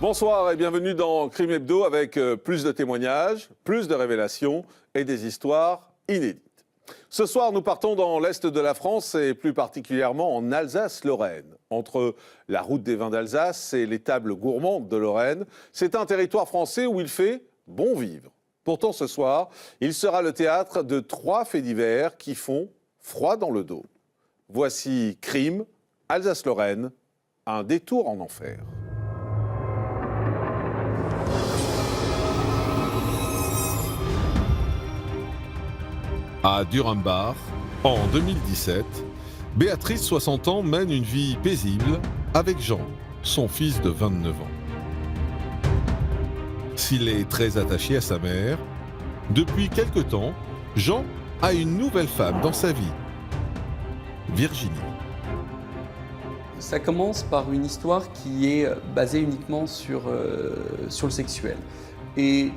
Bonsoir et bienvenue dans Crime Hebdo avec plus de témoignages, plus de révélations et des histoires inédites. Ce soir, nous partons dans l'Est de la France et plus particulièrement en Alsace-Lorraine. Entre la route des vins d'Alsace et les tables gourmandes de Lorraine, c'est un territoire français où il fait bon vivre. Pourtant, ce soir, il sera le théâtre de 3 faits divers qui font froid dans le dos. Voici Crime, Alsace-Lorraine, un détour en enfer. À Durambach, en 2017, Béatrice, 60 ans, mène une vie paisible avec Jean, son fils de 29 ans. S'il est très attaché à sa mère, depuis quelque temps, Jean a une nouvelle femme dans sa vie, Virginie. Ça commence par une histoire qui est basée uniquement sur le sexuel. Et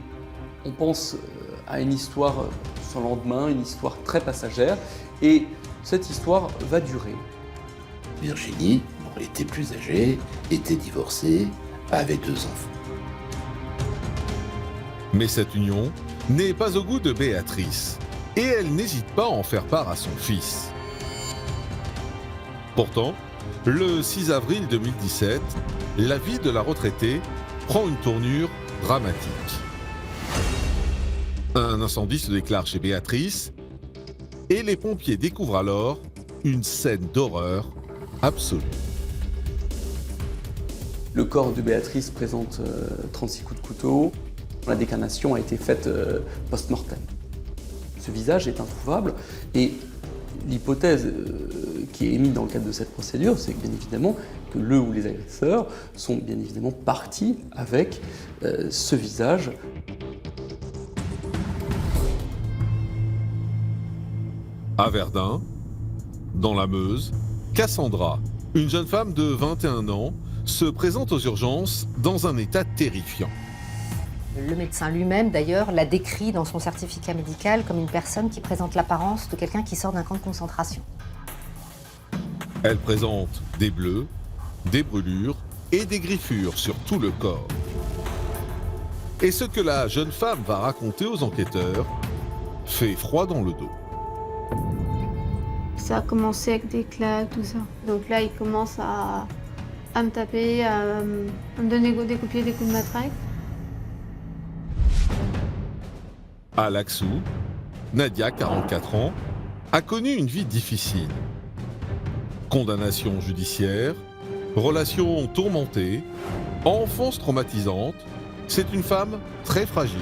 on pense à une histoire sans lendemain, une histoire très passagère. Et cette histoire va durer. Virginie était plus âgée, était divorcée, avait 2 enfants. Mais cette union n'est pas au goût de Béatrice. Et elle n'hésite pas à en faire part à son fils. Pourtant, le 6 avril 2017, la vie de la retraitée prend une tournure dramatique. Un incendie se déclare chez Béatrice et les pompiers découvrent alors une scène d'horreur absolue. Le corps de Béatrice présente 36 coups de couteau. La décarnation a été faite post-mortem. Ce visage est introuvable et l'hypothèse qui est émise dans le cadre de cette procédure, c'est bien évidemment que le ou les agresseurs sont bien évidemment partis avec ce visage. À Verdun, dans la Meuse, Cassandra, une jeune femme de 21 ans, se présente aux urgences dans un état terrifiant. Le médecin lui-même, d'ailleurs, l'a décrit dans son certificat médical comme une personne qui présente l'apparence de quelqu'un qui sort d'un camp de concentration. Elle présente des bleus, des brûlures et des griffures sur tout le corps. Et ce que la jeune femme va raconter aux enquêteurs fait froid dans le dos. Ça a commencé avec des claques, tout ça. Donc là, il commence à me taper, à me donner des coups de pied, des coups de matraque. À Laxou, Nadia, 44 ans, a connu une vie difficile. Condamnation judiciaire, relations tourmentées, enfance traumatisante, c'est une femme très fragile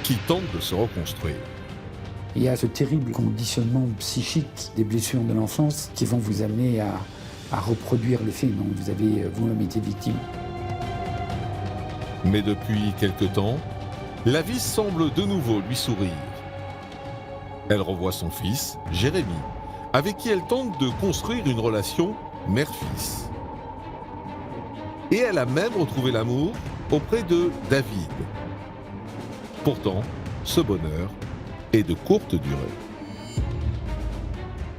qui tente de se reconstruire. Il y a ce terrible conditionnement psychique des blessures de l'enfance qui vont vous amener à reproduire le fait dont vous avez vous-même été victime. Mais depuis quelque temps, la vie semble de nouveau lui sourire. Elle revoit son fils, Jérémy, avec qui elle tente de construire une relation mère-fils. Et elle a même retrouvé l'amour auprès de David. Pourtant, ce bonheur est de courte durée.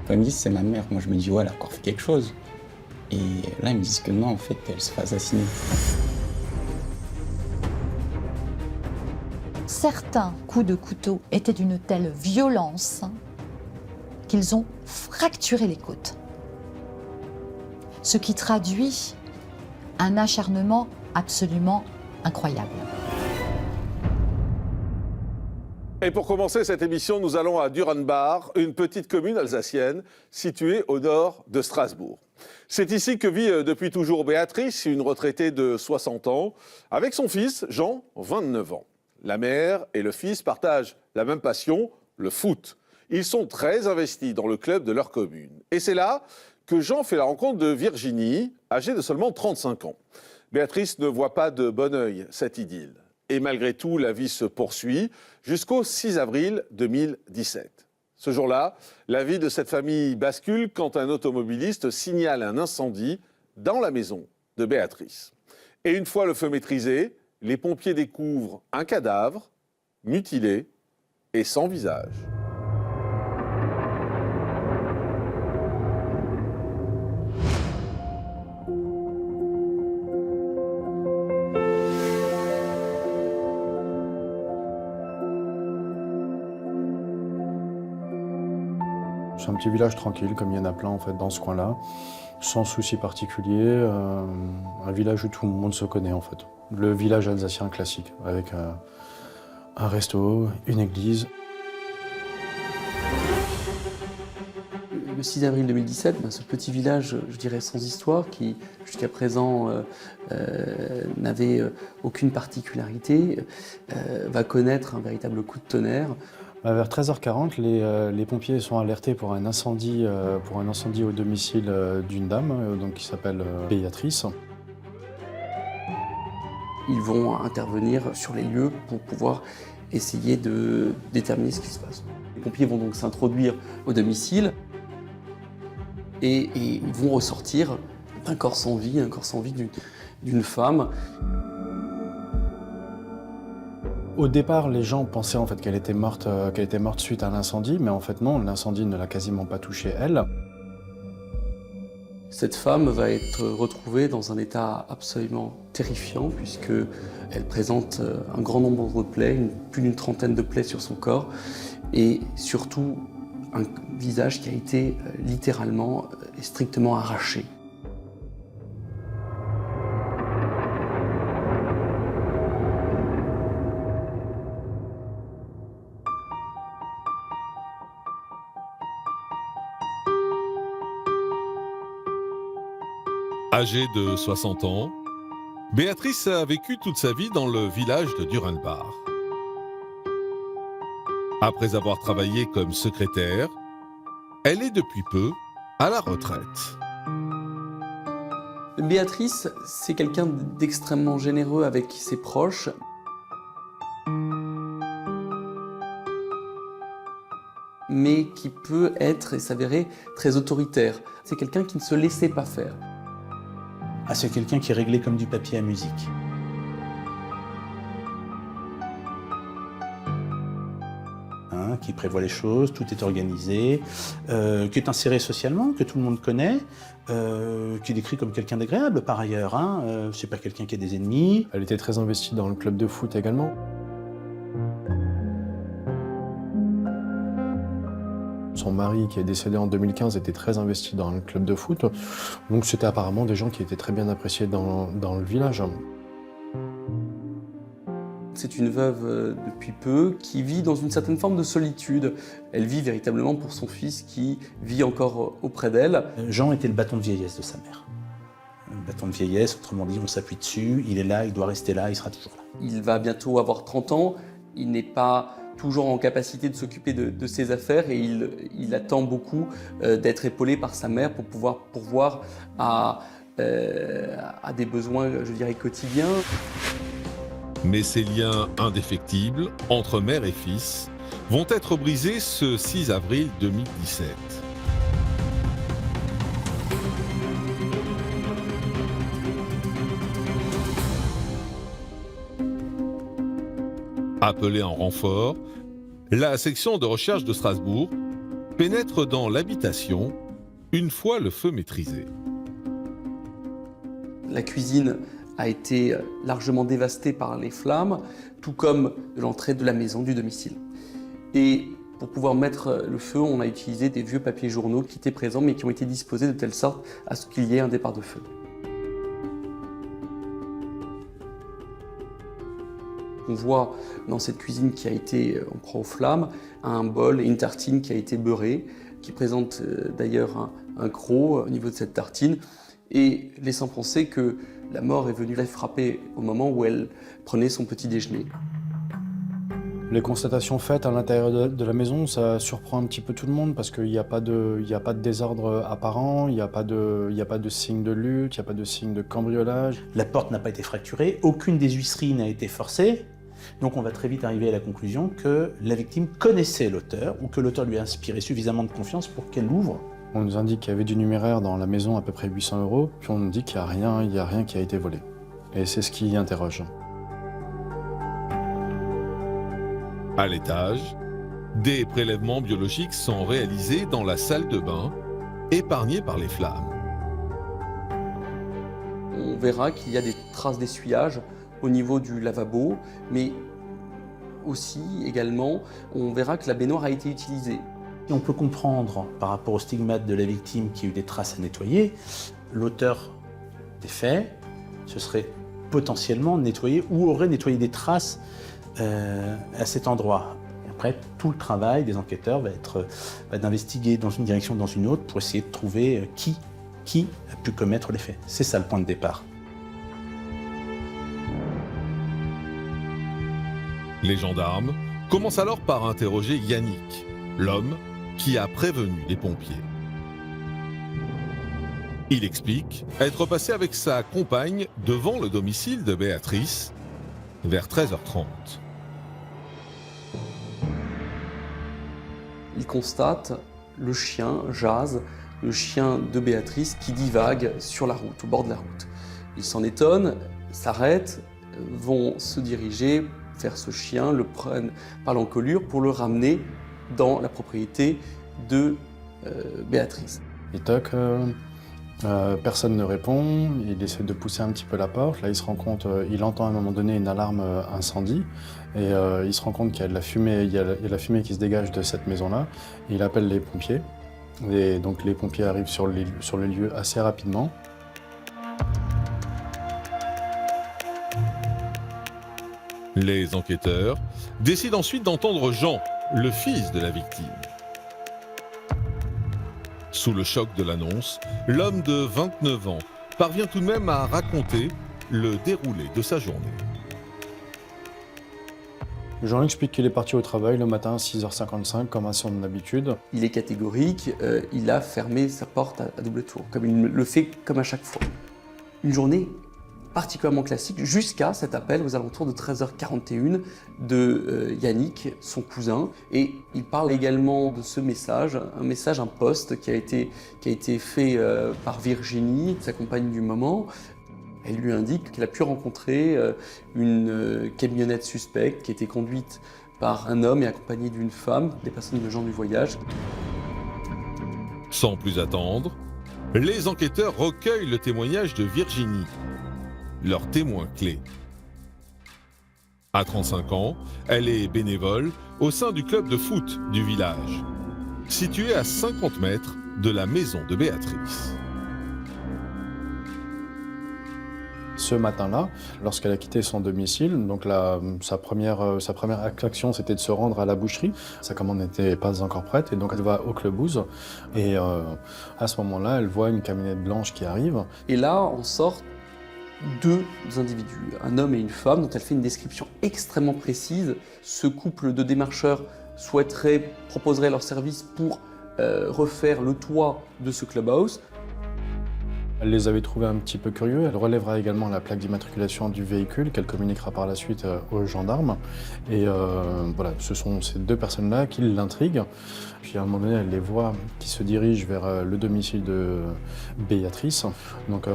Quand ils me disent c'est ma mère, moi je me dis ouais, elle a encore fait quelque chose. Et là ils me disent que non, en fait, elle se fait assassiner. Certains coups de couteau étaient d'une telle violence qu'ils ont fracturé les côtes. Ce qui traduit un acharnement absolument incroyable. Et pour commencer cette émission, nous allons à Durambach, une petite commune alsacienne située au nord de Strasbourg. C'est ici que vit depuis toujours Béatrice, une retraitée de 60 ans, avec son fils Jean, 29 ans. La mère et le fils partagent la même passion, le foot. Ils sont très investis dans le club de leur commune. Et c'est là que Jean fait la rencontre de Virginie, âgée de seulement 35 ans. Béatrice ne voit pas de bon œil cette idylle. Et malgré tout, la vie se poursuit jusqu'au 6 avril 2017. Ce jour-là, la vie de cette famille bascule quand un automobiliste signale un incendie dans la maison de Béatrice. Et une fois le feu maîtrisé, les pompiers découvrent un cadavre, mutilé et sans visage. C'est un petit village tranquille, comme il y en a plein en fait dans ce coin-là, sans souci particulier, un village où tout le monde se connaît en fait. Le village alsacien classique, avec un resto, une église. Le 6 avril 2017, ce petit village, je dirais sans histoire, qui jusqu'à présent n'avait aucune particularité, va connaître un véritable coup de tonnerre. Vers 13h40, les pompiers sont alertés pour un incendie au domicile d'une dame donc, qui s'appelle Béatrice. Ils vont intervenir sur les lieux pour pouvoir essayer de déterminer ce qui se passe. Les pompiers vont donc s'introduire au domicile et ils vont ressortir un corps sans vie d'une femme. Au départ, les gens pensaient en fait qu'elle était morte suite à l'incendie, mais en fait non, l'incendie ne l'a quasiment pas touchée elle. Cette femme va être retrouvée dans un état absolument terrifiant puisqu'elle présente un grand nombre de plaies, plus d'une trentaine de plaies sur son corps et surtout un visage qui a été littéralement et strictement arraché. Âgée de 60 ans, Béatrice a vécu toute sa vie dans le village de Durenbach. Après avoir travaillé comme secrétaire, elle est depuis peu à la retraite. Béatrice, c'est quelqu'un d'extrêmement généreux avec ses proches. Mais qui peut être et s'avérer très autoritaire. C'est quelqu'un qui ne se laissait pas faire. Ah, c'est quelqu'un qui est réglé comme du papier à musique. Qui prévoit les choses, tout est organisé, qui est inséré socialement, que tout le monde connaît, qui est décrit comme quelqu'un d'agréable par ailleurs. C'est pas quelqu'un qui a des ennemis. Elle était très investie dans le club de foot également. Son mari, qui est décédé en 2015, était très investi dans le club de foot. Donc c'était apparemment des gens qui étaient très bien appréciés dans le village. C'est une veuve depuis peu qui vit dans une certaine forme de solitude. Elle vit véritablement pour son fils qui vit encore auprès d'elle. Jean était le bâton de vieillesse de sa mère. Le bâton de vieillesse, autrement dit, on s'appuie dessus, il est là, il doit rester là, il sera toujours là. Il va bientôt avoir 30 ans, il n'est pas toujours en capacité de s'occuper de ses affaires et il attend beaucoup d'être épaulé par sa mère pour pouvoir pourvoir à des besoins, je dirais, quotidiens. Mais ces liens indéfectibles entre mère et fils vont être brisés ce 6 avril 2017. Appelée en renfort, la section de recherche de Strasbourg pénètre dans l'habitation une fois le feu maîtrisé. La cuisine a été largement dévastée par les flammes, tout comme l'entrée de la maison, du domicile. Et pour pouvoir mettre le feu, on a utilisé des vieux papiers journaux qui étaient présents mais qui ont été disposés de telle sorte à ce qu'il y ait un départ de feu. On voit dans cette cuisine qui a été en proie aux flammes un bol et une tartine qui a été beurrée, qui présente d'ailleurs un croc au niveau de cette tartine, et laissant penser que la mort est venue la frapper au moment où elle prenait son petit déjeuner. Les constatations faites à l'intérieur de la maison, ça surprend un petit peu tout le monde parce qu'il n'y a pas de désordre apparent, il n'y a pas de signe de lutte, il n'y a pas de signe de cambriolage. La porte n'a pas été fracturée, aucune des huisseries n'a été forcée. Donc on va très vite arriver à la conclusion que la victime connaissait l'auteur ou que l'auteur lui a inspiré suffisamment de confiance pour qu'elle l'ouvre. On nous indique qu'il y avait du numéraire dans la maison, à peu près 800 €, puis on nous dit qu'il n'y a rien qui a été volé. Et c'est ce qui interroge. À l'étage, des prélèvements biologiques sont réalisés dans la salle de bain, épargnée par les flammes. On verra qu'il y a des traces d'essuyage au niveau du lavabo, mais aussi, également, on verra que la baignoire a été utilisée. Et on peut comprendre, par rapport au stigmate de la victime qui a eu des traces à nettoyer, l'auteur des faits se serait potentiellement nettoyé ou aurait nettoyé des traces à cet endroit. Et après, tout le travail des enquêteurs va être d'investiguer dans une direction ou dans une autre pour essayer de trouver qui a pu commettre les faits. C'est ça le point de départ. Les gendarmes commencent alors par interroger Yannick, l'homme qui a prévenu les pompiers. Il explique être passé avec sa compagne devant le domicile de Béatrice vers 13h30. Il constate le chien, Jazz, le chien de Béatrice, qui divague sur la route, au bord de la route. Il s'en étonne, s'arrête, vont se diriger vers ce chien, le prennent par l'encolure pour le ramener dans la propriété de Béatrice. Et toc, personne ne répond, il essaie de pousser un petit peu la porte, là il se rend compte, il entend à un moment donné une alarme incendie, et il se rend compte qu'il y a de la fumée, il y a la fumée qui se dégage de cette maison-là, et il appelle les pompiers, et donc les pompiers arrivent sur le lieu assez rapidement. Les enquêteurs décident ensuite d'entendre Jean, le fils de la victime. Sous le choc de l'annonce, l'homme de 29 ans parvient tout de même à raconter le déroulé de sa journée. Jean explique qu'il est parti au travail le matin à 6h55, comme à son habitude. Il est catégorique, il a fermé sa porte à double tour, comme il le fait comme à chaque fois. Une journée particulièrement classique, jusqu'à cet appel aux alentours de 13h41 de Yannick, son cousin. Et il parle également de ce message, un post qui a été fait par Virginie, sa compagne du moment. Elle lui indique qu'elle a pu rencontrer une camionnette suspecte qui était conduite par un homme et accompagnée d'une femme, des personnes de gens du voyage. Sans plus attendre, les enquêteurs recueillent le témoignage de Virginie, leur témoin clé. À 35 ans, elle est bénévole au sein du club de foot du village, situé à 50 mètres de la maison de Béatrice. Ce matin-là, lorsqu'elle a quitté son domicile, donc sa première action c'était de se rendre à la boucherie. Sa commande n'était pas encore prête et donc elle va au Clubhouse. Et à ce moment-là, elle voit une camionnette blanche qui arrive. Et là, en sortent deux individus, un homme et une femme, dont elle fait une description extrêmement précise. Ce couple de démarcheurs proposerait leur service pour refaire le toit de ce clubhouse. Elle les avait trouvés un petit peu curieux. Elle relèvera également la plaque d'immatriculation du véhicule qu'elle communiquera par la suite aux gendarmes. Et voilà, ce sont ces deux personnes-là qui l'intriguent. Puis à un moment donné, elle les voit qui se dirigent vers le domicile de Béatrice. Donc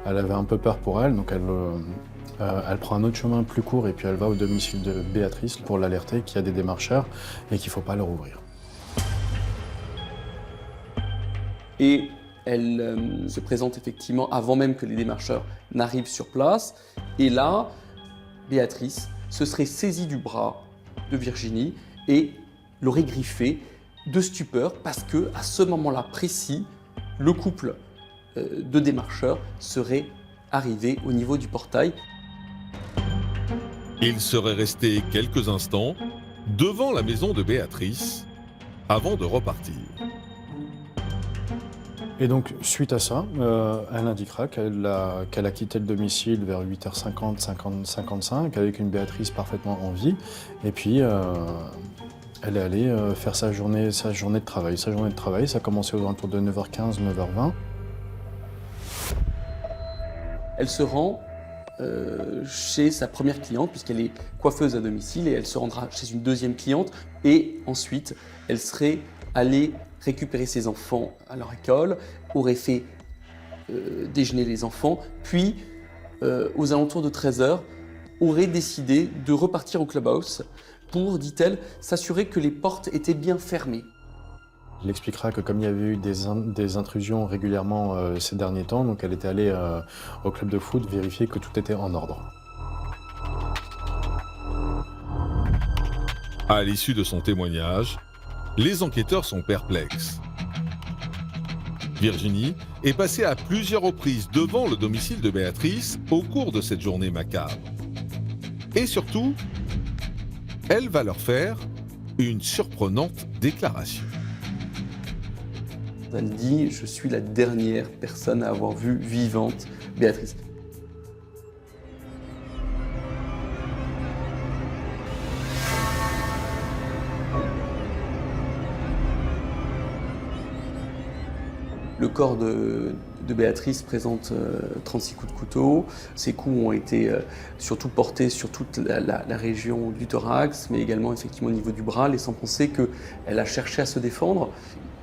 elle avait un peu peur pour elle, donc elle prend un autre chemin plus court et puis elle va au domicile de Béatrice pour l'alerter qu'il y a des démarcheurs et qu'il ne faut pas leur ouvrir. Et elle se présente effectivement avant même que les démarcheurs n'arrivent sur place. Et là, Béatrice se serait saisie du bras de Virginie et l'aurait griffé de stupeur parce que, à ce moment-là précis, le couple de démarcheurs serait arrivé au niveau du portail. Il serait resté quelques instants devant la maison de Béatrice avant de repartir. Et donc, suite à ça, elle indiquera qu'elle a quitté le domicile vers 8h50, 55, avec une Béatrice parfaitement en vie. Et puis, elle est allée faire sa journée de travail. Sa journée de travail, ça a commencé aux alentours de 9h15, 9h20. Elle se rend chez sa première cliente, puisqu'elle est coiffeuse à domicile, et elle se rendra chez une deuxième cliente. Et ensuite, elle serait allée récupérer ses enfants à leur école, aurait fait déjeuner les enfants, puis aux alentours de 13h, aurait décidé de repartir au clubhouse pour, dit-elle, s'assurer que les portes étaient bien fermées. Elle expliquera que comme il y avait eu des intrusions régulièrement ces derniers temps, donc elle était allée au club de foot vérifier que tout était en ordre. À l'issue de son témoignage, les enquêteurs sont perplexes. Virginie est passée à plusieurs reprises devant le domicile de Béatrice au cours de cette journée macabre. Et surtout, elle va leur faire une surprenante déclaration. Elle dit « Je suis la dernière personne à avoir vu vivante Béatrice ». Le corps de Béatrice présente 36 coups de couteau. Ces coups ont été surtout portés sur toute la région du thorax, mais également effectivement au niveau du bras, laissant penser qu'elle a cherché à se défendre.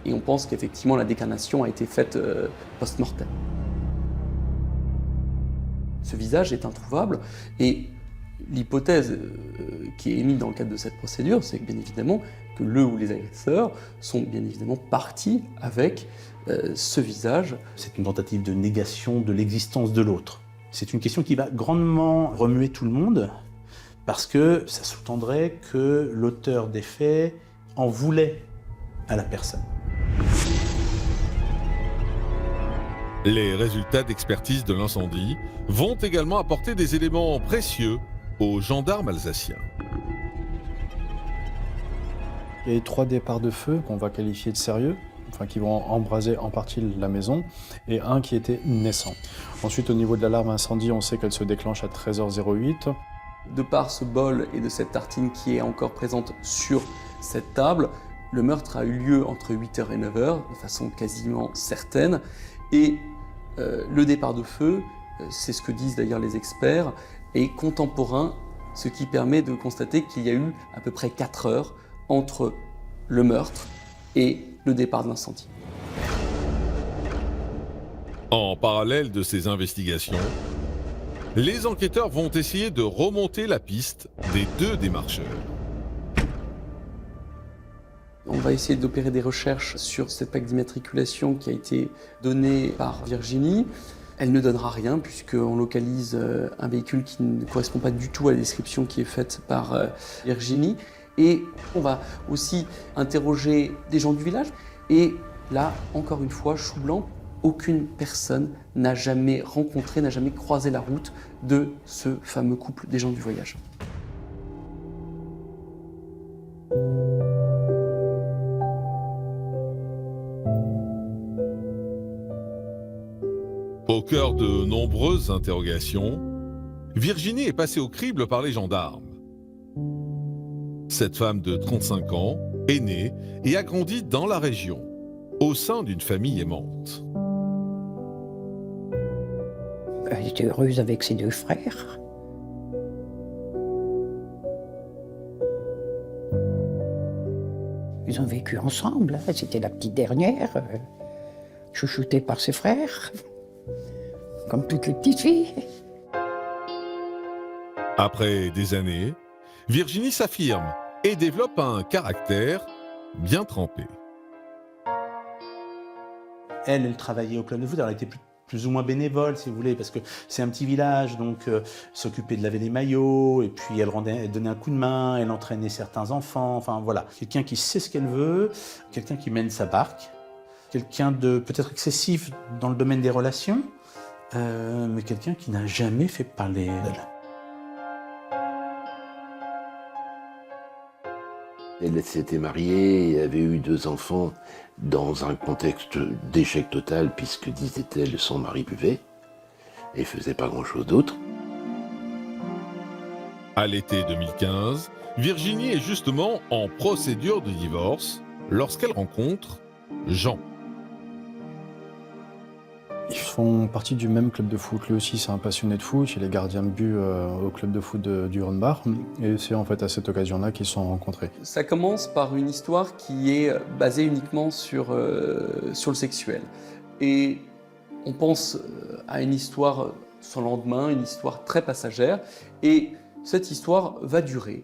Et on pense qu'effectivement la décarnation a été faite post-mortem. Ce visage est introuvable et l'hypothèse qui est émise dans le cadre de cette procédure, c'est bien évidemment que le ou les agresseurs sont bien évidemment partis avec ce visage. C'est une tentative de négation de l'existence de l'autre. C'est une question qui va grandement remuer tout le monde parce que ça sous-tendrait que l'auteur des faits en voulait à la personne. Les résultats d'expertise de l'incendie vont également apporter des éléments précieux aux gendarmes alsaciens. Il y a eu 3 départs de feu qu'on va qualifier de sérieux, enfin qui vont embraser en partie la maison, et un qui était naissant. Ensuite, au niveau de l'alarme incendie, on sait qu'elle se déclenche à 13h08. De par ce bol et de cette tartine qui est encore présente sur cette table, le meurtre a eu lieu entre 8h et 9h, de façon quasiment certaine, et le départ de feu, c'est ce que disent d'ailleurs les experts, est contemporain, ce qui permet de constater qu'il y a eu à peu près 4 heures entre le meurtre et le départ de l'incendie. En parallèle de ces investigations, les enquêteurs vont essayer de remonter la piste des 2 démarcheurs. On va essayer d'opérer des recherches sur cette plaque d'immatriculation qui a été donnée par Virginie. Elle ne donnera rien puisqu'on localise un véhicule qui ne correspond pas du tout à la description qui est faite par Virginie. Et on va aussi interroger des gens du village. Et là, encore une fois, chou blanc, aucune personne n'a jamais rencontré, n'a jamais croisé la route de ce fameux couple des gens du voyage. Au cœur de nombreuses interrogations, Virginie est passée au crible par les gendarmes. Cette femme de 35 ans est née et a grandi dans la région, au sein d'une famille aimante. Elle était heureuse avec ses 2 frères. Ils ont vécu ensemble, hein. C'était la petite dernière, chouchoutée par ses frères, comme toutes les petites filles. Après des années, Virginie s'affirme et développe un caractère bien trempé. Elle travaillait au club de foot, elle était plus ou moins bénévole, si vous voulez, parce que c'est un petit village, donc s'occuper de laver les maillots, et puis elle donnait un coup de main, elle entraînait certains enfants, enfin voilà. Quelqu'un qui sait ce qu'elle veut, quelqu'un qui mène sa barque, quelqu'un de peut-être excessif dans le domaine des relations, mais quelqu'un qui n'a jamais fait parler d'elle. Elle s'était mariée et avait eu 2 enfants dans un contexte d'échec total puisque, disait-elle, son mari buvait et faisait pas grand-chose d'autre. À l'été 2015, Virginie est justement en procédure de divorce lorsqu'elle rencontre Jean. Ils font partie du même club de foot. Lui aussi, c'est un passionné de foot. Il est gardien de but au club de foot du Hornbach. Et c'est en fait à cette occasion-là qu'ils se sont rencontrés. Ça commence par une histoire qui est basée uniquement sur le sexuel. Et on pense à une histoire sans lendemain, une histoire très passagère. Et cette histoire va durer.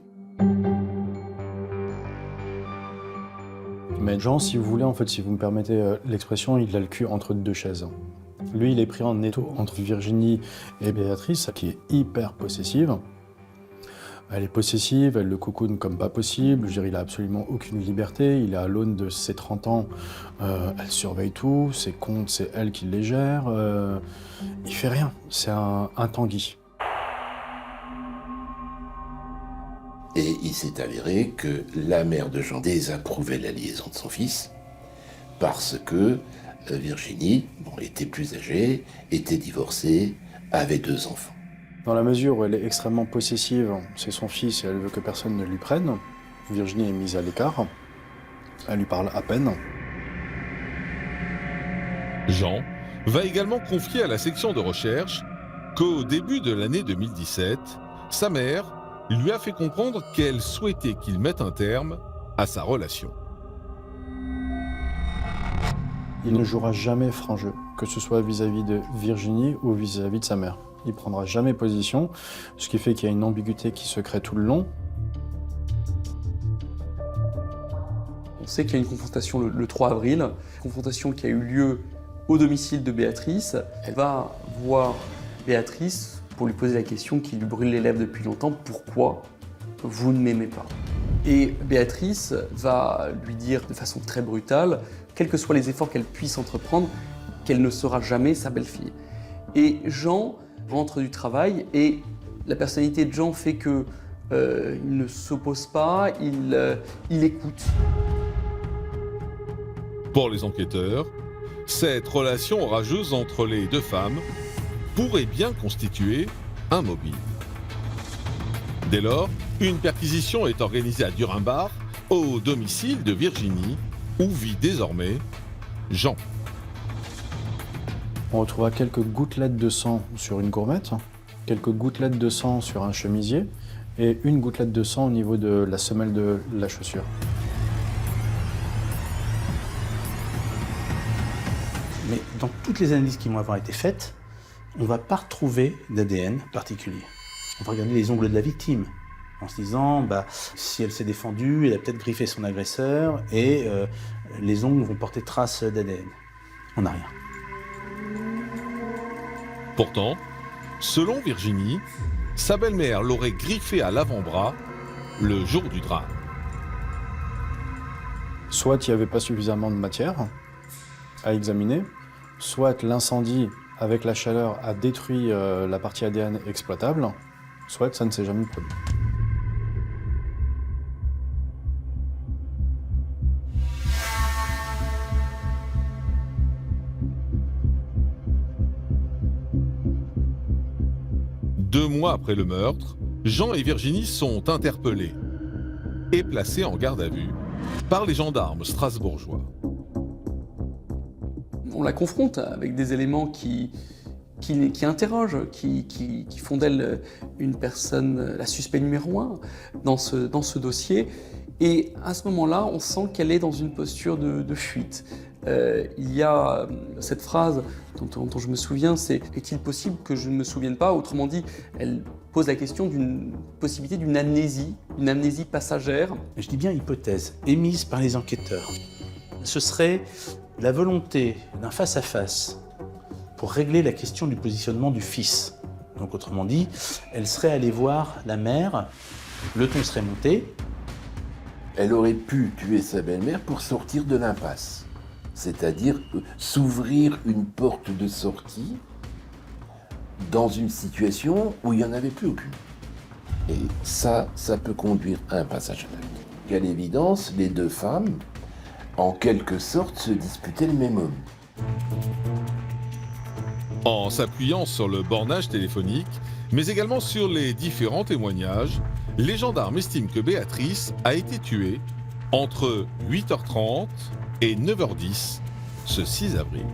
Mais Jean, si vous voulez, en fait, si vous me permettez l'expression, il a le cul entre 2 chaises. Lui, il est pris en étau entre Virginie et Béatrice, qui est hyper possessive. Elle est possessive, elle le cocoune comme pas possible. Je veux dire, il a absolument aucune liberté. Il est à l'aune de ses 30 ans. Elle surveille tout. Ses comptes, c'est elle qui les gère. Il fait rien. C'est un Tanguy. Et il s'est avéré que la mère de Jean désapprouvait la liaison de son fils parce que Virginie était plus âgée, était divorcée, avait 2 enfants. Dans la mesure où elle est extrêmement possessive, c'est son fils et elle veut que personne ne lui prenne, Virginie est mise à l'écart. Elle lui parle à peine. Jean va également confier à la section de recherche qu'au début de l'année 2017, sa mère lui a fait comprendre qu'elle souhaitait qu'il mette un terme à sa relation. Il ne jouera jamais franc jeu, que ce soit vis-à-vis de Virginie ou vis-à-vis de sa mère. Il prendra jamais position, ce qui fait qu'il y a une ambiguïté qui se crée tout le long. On sait qu'il y a une confrontation le 3 avril, confrontation qui a eu lieu au domicile de Béatrice. Elle va voir Béatrice pour lui poser la question qui lui brûle les lèvres depuis longtemps, pourquoi vous ne m'aimez pas? Et Béatrice va lui dire de façon très brutale, quels que soient les efforts qu'elle puisse entreprendre, qu'elle ne sera jamais sa belle-fille. Et Jean rentre du travail et la personnalité de Jean fait que il ne s'oppose pas, il écoute. Pour les enquêteurs, cette relation orageuse entre les 2 femmes pourrait bien constituer un mobile. Dès lors, une perquisition est organisée à Dürrenbach, au domicile de Virginie, où vit désormais Jean. On retrouvera quelques gouttelettes de sang sur une gourmette, quelques gouttelettes de sang sur un chemisier et une gouttelette de sang au niveau de la semelle de la chaussure. Mais dans toutes les analyses qui vont avoir été faites, on ne va pas retrouver d'ADN particulier. On va regarder les ongles de la victime, en se disant, si elle s'est défendue, elle a peut-être griffé son agresseur, et les ongles vont porter trace d'ADN. On n'a rien. Pourtant, selon Virginie, sa belle-mère l'aurait griffé à l'avant-bras le jour du drame. Soit il n'y avait pas suffisamment de matière à examiner, soit l'incendie avec la chaleur a détruit la partie ADN exploitable, soit ça ne s'est jamais produit. Deux mois après le meurtre, Jean et Virginie sont interpellés et placés en garde à vue par les gendarmes strasbourgeois. On la confronte avec des éléments qui interrogent, qui font d'elle une personne, la suspect numéro 1 dans ce dossier. Et à ce moment-là, on sent qu'elle est dans une posture de fuite. Il y a cette phrase dont je me souviens, c'est « Est-il possible que je ne me souvienne pas ?» Autrement dit, elle pose la question d'une possibilité d'une amnésie passagère. Je dis bien hypothèse, émise par les enquêteurs. Ce serait la volonté d'un face-à-face pour régler la question du positionnement du fils. Donc autrement dit, elle serait allée voir la mère, le ton serait monté. Elle aurait pu tuer sa belle-mère pour sortir de l'impasse, c'est-à-dire s'ouvrir une porte de sortie dans une situation où il n'y en avait plus aucune. Et ça peut conduire à un passage à l'acte. Qu'à l'évidence, les deux femmes, en quelque sorte, se disputaient le même homme. En s'appuyant sur le bornage téléphonique, mais également sur les différents témoignages, les gendarmes estiment que Béatrice a été tuée entre 8h30 et 9h10 ce 6 avril.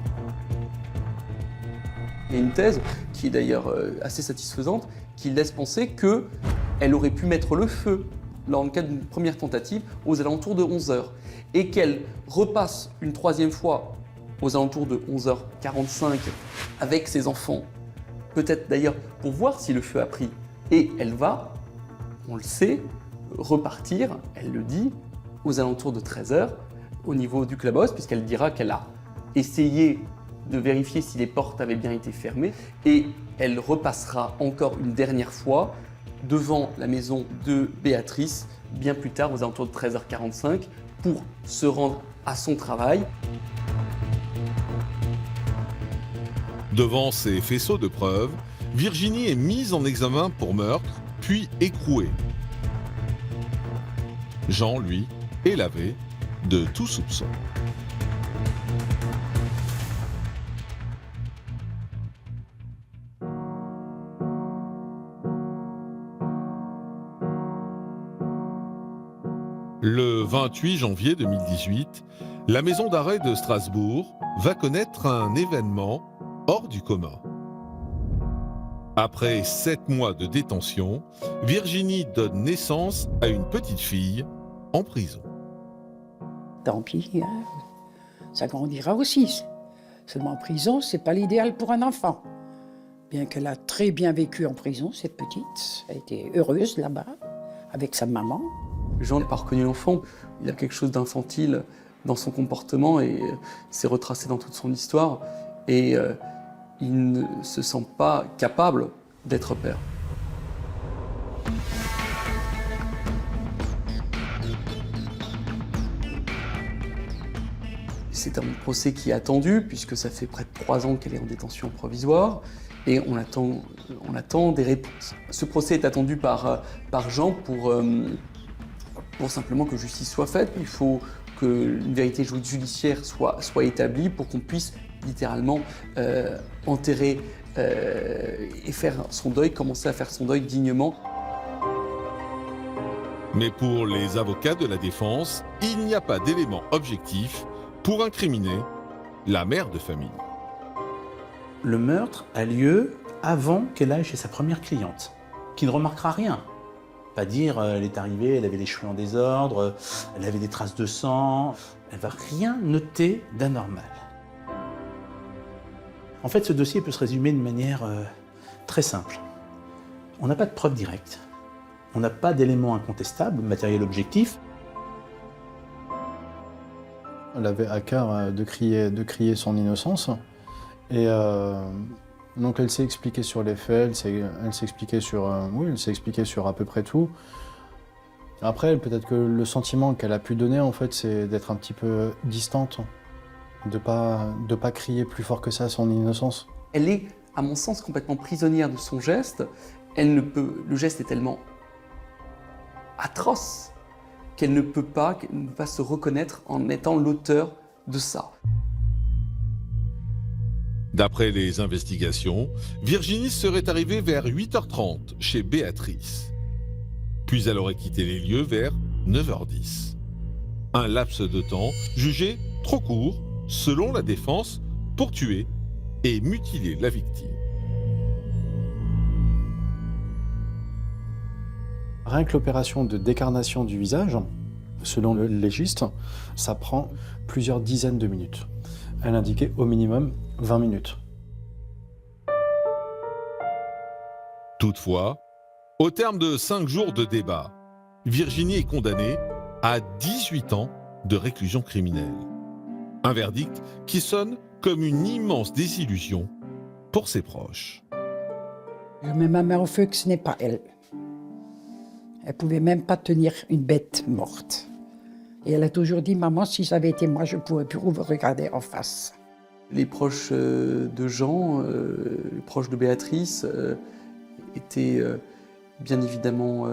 Il y a une thèse qui est d'ailleurs assez satisfaisante, qui laisse penser qu'elle aurait pu mettre le feu dans le cadre d'une première tentative aux alentours de 11h et qu'elle repasse une troisième fois aux alentours de 11h45 avec ses enfants, peut-être d'ailleurs pour voir si le feu a pris. Et elle va, on le sait, repartir, elle le dit, aux alentours de 13h au niveau du clubhouse, puisqu'elle dira qu'elle a essayé de vérifier si les portes avaient bien été fermées, et elle repassera encore une dernière fois devant la maison de Béatrice, bien plus tard, aux alentours de 13h45, pour se rendre à son travail. Devant ces faisceaux de preuves, Virginie est mise en examen pour meurtre, puis écrouée. Jean, lui, est lavé de tout soupçon. Le 28 janvier 2018, la maison d'arrêt de Strasbourg va connaître un événement hors du commun. Après 7 mois de détention, Virginie donne naissance à une petite fille en prison. Tant pis, hein. Ça grandira aussi. Seulement en prison, c'est pas l'idéal pour un enfant. Bien qu'elle a très bien vécu en prison, cette petite, elle a été heureuse là-bas, avec sa maman. Jean n'a pas reconnu l'enfant, il a quelque chose d'infantile dans son comportement et c'est retracé dans toute son histoire. Et il ne se sent pas capable d'être père. C'est un procès qui est attendu, puisque ça fait près de 3 ans qu'elle est en détention provisoire, et on attend des réponses. Ce procès est attendu par Jean pour simplement que justice soit faite. Il faut qu'une vérité judiciaire soit établie pour qu'on puisse littéralement enterrer et faire son deuil, commencer à faire son deuil dignement. Mais pour les avocats de la défense, il n'y a pas d'élément objectif pour incriminer la mère de famille. Le meurtre a lieu avant qu'elle aille chez sa première cliente, qui ne remarquera rien. Pas dire, elle est arrivée, elle avait les cheveux en désordre, elle avait des traces de sang. Elle va rien noter d'anormal. En fait, ce dossier peut se résumer de manière très simple. On n'a pas de preuves directes. On n'a pas d'éléments incontestables, matériel objectif. Elle avait à cœur de crier son innocence. Et donc elle s'est expliquée sur les faits, elle s'est expliquée sur à peu près tout. Après, peut-être que le sentiment qu'elle a pu donner, en fait, c'est d'être un petit peu distante, de pas crier plus fort que ça son innocence. Elle est, à mon sens, complètement prisonnière de son geste. Le geste est tellement atroce qu'elle ne peut pas se reconnaître en étant l'auteur de ça. D'après les investigations, Virginie serait arrivée vers 8h30 chez Béatrice. Puis elle aurait quitté les lieux vers 9h10. Un laps de temps jugé trop court, selon la défense, pour tuer et mutiler la victime. Rien que l'opération de décarnation du visage, selon le légiste, ça prend plusieurs dizaines de minutes. Elle indiquait au minimum 20 minutes. Toutefois, au terme de 5 jours de débat, Virginie est condamnée à 18 ans de réclusion criminelle. Un verdict qui sonne comme une immense désillusion pour ses proches. Je mets ma main au feu que ce n'est pas elle. Elle ne pouvait même pas tenir une bête morte. Et elle a toujours dit, maman, si ça avait été moi, je ne pourrais plus vous regarder en face. Les proches de Jean, les proches de Béatrice, étaient bien évidemment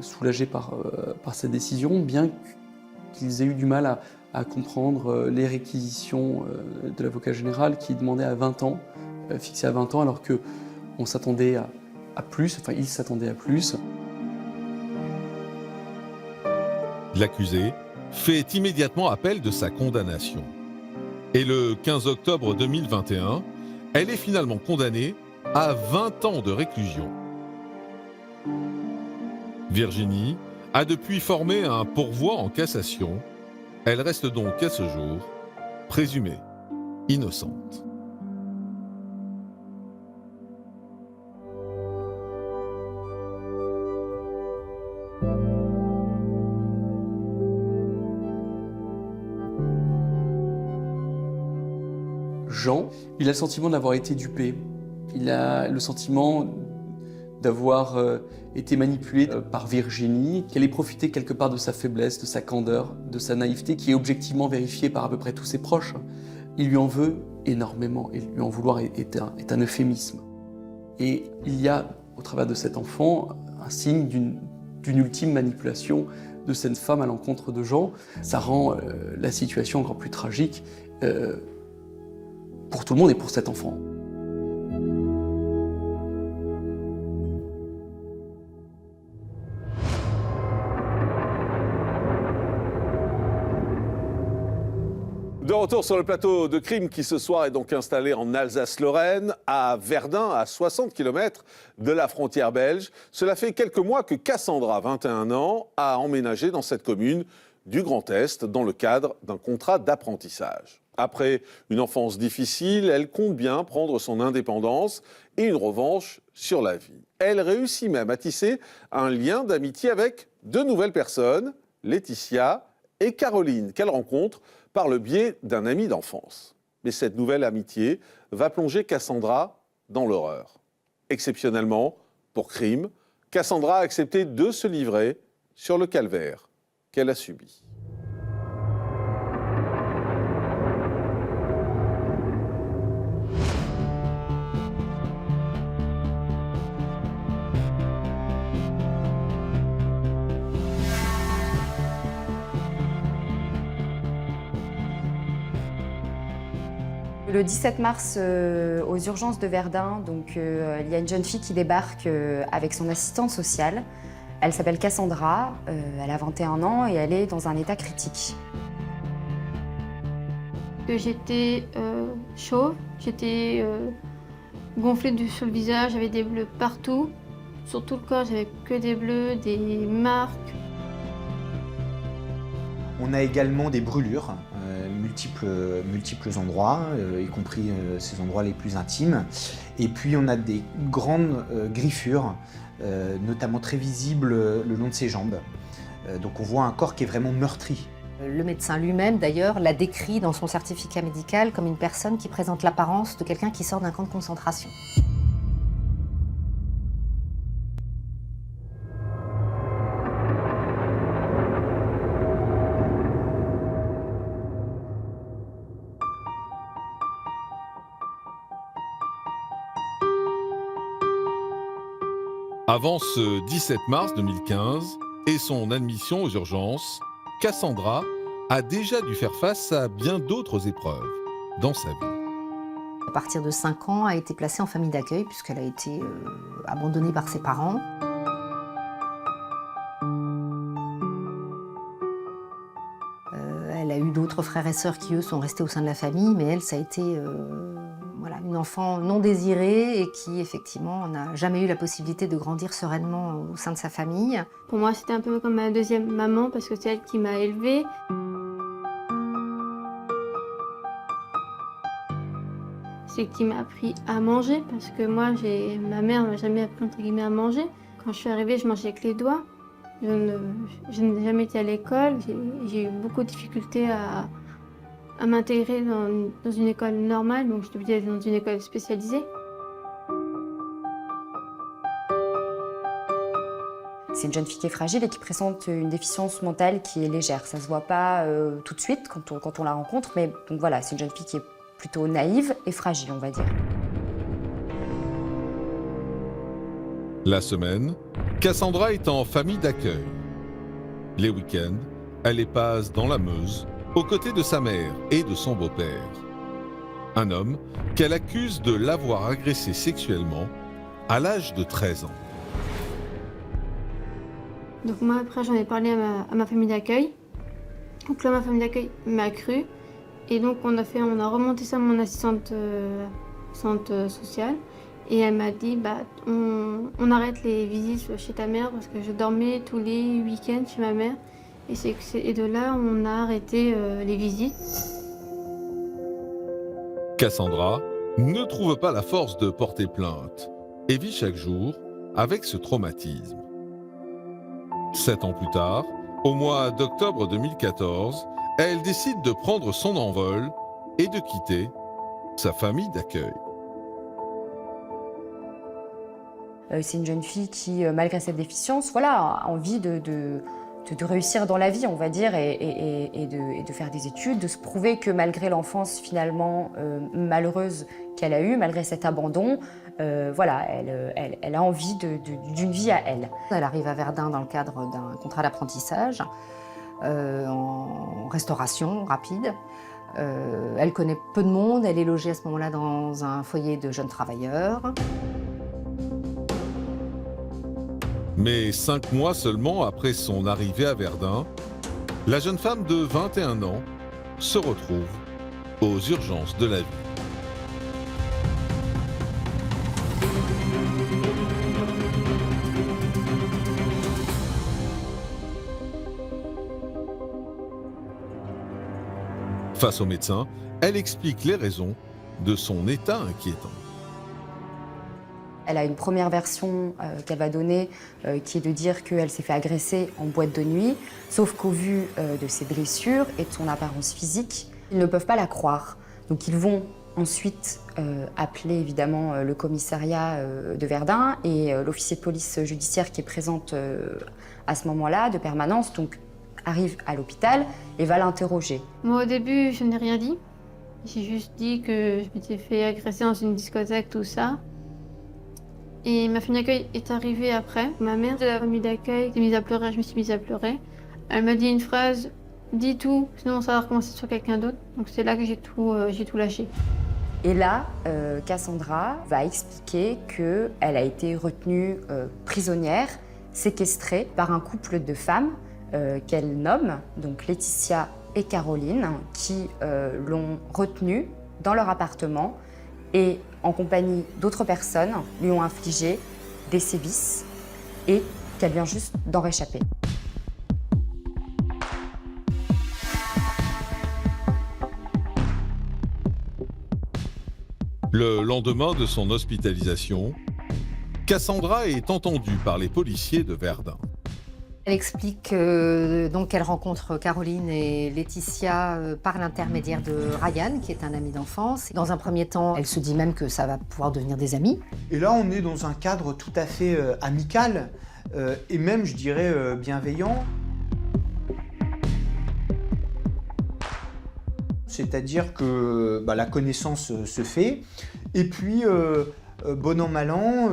soulagés par cette décision, bien qu'ils aient eu du mal à comprendre les réquisitions de l'avocat général qui demandait à 20 ans, fixé à 20 ans, alors qu'on s'attendait à plus, enfin ils s'attendaient à plus. L'accusé fait immédiatement appel de sa condamnation. Et le 15 octobre 2021, elle est finalement condamnée à 20 ans de réclusion. Virginie a depuis formé un pourvoi en cassation. Elle reste donc à ce jour présumée innocente. Jean, il a le sentiment d'avoir été dupé. Il a le sentiment d'avoir été manipulée par Virginie, qu'elle ait profité quelque part de sa faiblesse, de sa candeur, de sa naïveté, qui est objectivement vérifiée par à peu près tous ses proches. Il lui en veut énormément, et lui en vouloir est un euphémisme. Et il y a, au travers de cet enfant, un signe d'une ultime manipulation de cette femme à l'encontre de Jean. Ça rend la situation encore plus tragique pour tout le monde et pour cet enfant. De retour sur le plateau de crime qui ce soir est donc installé en Alsace-Lorraine, à Verdun, à 60 km de la frontière belge. Cela fait quelques mois que Cassandra, 21 ans, a emménagé dans cette commune du Grand Est dans le cadre d'un contrat d'apprentissage. Après une enfance difficile, elle compte bien prendre son indépendance et une revanche sur la vie. Elle réussit même à tisser un lien d'amitié avec deux nouvelles personnes, Laetitia et Caroline, qu'elle rencontre par le biais d'un ami d'enfance. Mais cette nouvelle amitié va plonger Cassandra dans l'horreur. Exceptionnellement, pour crime, Cassandra a accepté de se livrer sur le calvaire qu'elle a subi. Le 17 mars, aux urgences de Verdun, il y a une jeune fille qui débarque avec son assistante sociale. Elle s'appelle Cassandra, elle a 21 ans et elle est dans un état critique. J'étais chauve, j'étais gonflée sur le visage, j'avais des bleus partout. Sur tout le corps, j'avais que des bleus, des marques. On a également des brûlures, multiples endroits, y compris ces endroits les plus intimes. Et puis on a des grandes griffures, notamment très visibles le long de ses jambes. Donc on voit un corps qui est vraiment meurtri. Le médecin lui-même, d'ailleurs, l'a décrit dans son certificat médical comme une personne qui présente l'apparence de quelqu'un qui sort d'un camp de concentration. Avant ce 17 mars 2015 et son admission aux urgences, Cassandra a déjà dû faire face à bien d'autres épreuves dans sa vie. À partir de 5 ans, elle a été placée en famille d'accueil puisqu'elle a été abandonnée par ses parents. Elle a eu d'autres frères et sœurs qui, eux, sont restés au sein de la famille, mais elle, ça a été une enfant non désirée et qui, effectivement, n'a jamais eu la possibilité de grandir sereinement au sein de sa famille. Pour moi, c'était un peu comme ma deuxième maman parce que c'est elle qui m'a élevée. C'est qui m'a appris à manger parce que moi, ma mère ne m'a jamais appris entre guillemets à manger. Quand je suis arrivée, je mangeais avec les doigts. Je n'ai jamais été à l'école. J'ai eu beaucoup de difficultés à m'intégrer dans une école normale, donc je suis obligée d'aller dans une école spécialisée. C'est une jeune fille qui est fragile et qui présente une déficience mentale qui est légère. Ça ne se voit pas tout de suite quand on la rencontre, mais donc voilà, c'est une jeune fille qui est plutôt naïve et fragile, on va dire. La semaine, Cassandra est en famille d'accueil. Les week-ends, elle les passe dans la Meuse, aux côtés de sa mère et de son beau-père. Un homme qu'elle accuse de l'avoir agressée sexuellement à l'âge de 13 ans. Donc moi, après, j'en ai parlé à ma famille d'accueil. Donc là, ma famille d'accueil m'a cru. Et donc, on a remonté ça à mon assistante sociale. Et elle m'a dit, on arrête les visites chez ta mère parce que je dormais tous les week-ends chez ma mère. Et de là, on a arrêté les visites. Cassandra ne trouve pas la force de porter plainte et vit chaque jour avec ce traumatisme. 7 ans plus tard, au mois d'octobre 2014, elle décide de prendre son envol et de quitter sa famille d'accueil. C'est une jeune fille qui, malgré cette déficience, voilà, a envie de réussir dans la vie, on va dire, et de faire des études, de se prouver que malgré l'enfance finalement malheureuse qu'elle a eue, malgré cet abandon, voilà, elle a envie d'une vie à elle. Elle arrive à Verdun dans le cadre d'un contrat d'apprentissage en restauration rapide. Elle connaît peu de monde, elle est logée à ce moment-là dans un foyer de jeunes travailleurs. Mais 5 mois seulement après son arrivée à Verdun, la jeune femme de 21 ans se retrouve aux urgences de la vie. Face au médecin, elle explique les raisons de son état inquiétant. Elle a une première version qu'elle va donner qui est de dire qu'elle s'est fait agresser en boîte de nuit, sauf qu'au vu de ses blessures et de son apparence physique, ils ne peuvent pas la croire. Donc ils vont ensuite appeler évidemment le commissariat de Verdun et l'officier de police judiciaire qui est présente à ce moment-là, de permanence, donc arrive à l'hôpital et va l'interroger. Moi au début je n'ai rien dit, j'ai juste dit que je m'étais fait agresser dans une discothèque, tout ça. Et ma famille d'accueil est arrivée après. Ma mère de la famille d'accueil s'est mise à pleurer, je me suis mise à pleurer. Elle m'a dit une phrase, dis tout, sinon ça va recommencer sur quelqu'un d'autre. Donc c'est là que j'ai tout lâché. Et là, Cassandra va expliquer qu'elle a été retenue prisonnière, séquestrée par un couple de femmes qu'elle nomme, donc Laetitia et Caroline, qui l'ont retenue dans leur appartement et en compagnie d'autres personnes, lui ont infligé des sévices et qu'elle vient juste d'en réchapper. Le lendemain de son hospitalisation, Cassandra est entendue par les policiers de Verdun. Elle explique donc qu'elle rencontre Caroline et Laetitia par l'intermédiaire de Ryan, qui est un ami d'enfance. Dans un premier temps, elle se dit même que ça va pouvoir devenir des amis. Et là, on est dans un cadre tout à fait amical et même, je dirais, bienveillant. C'est-à-dire que la connaissance se fait et puis, bon an, mal an,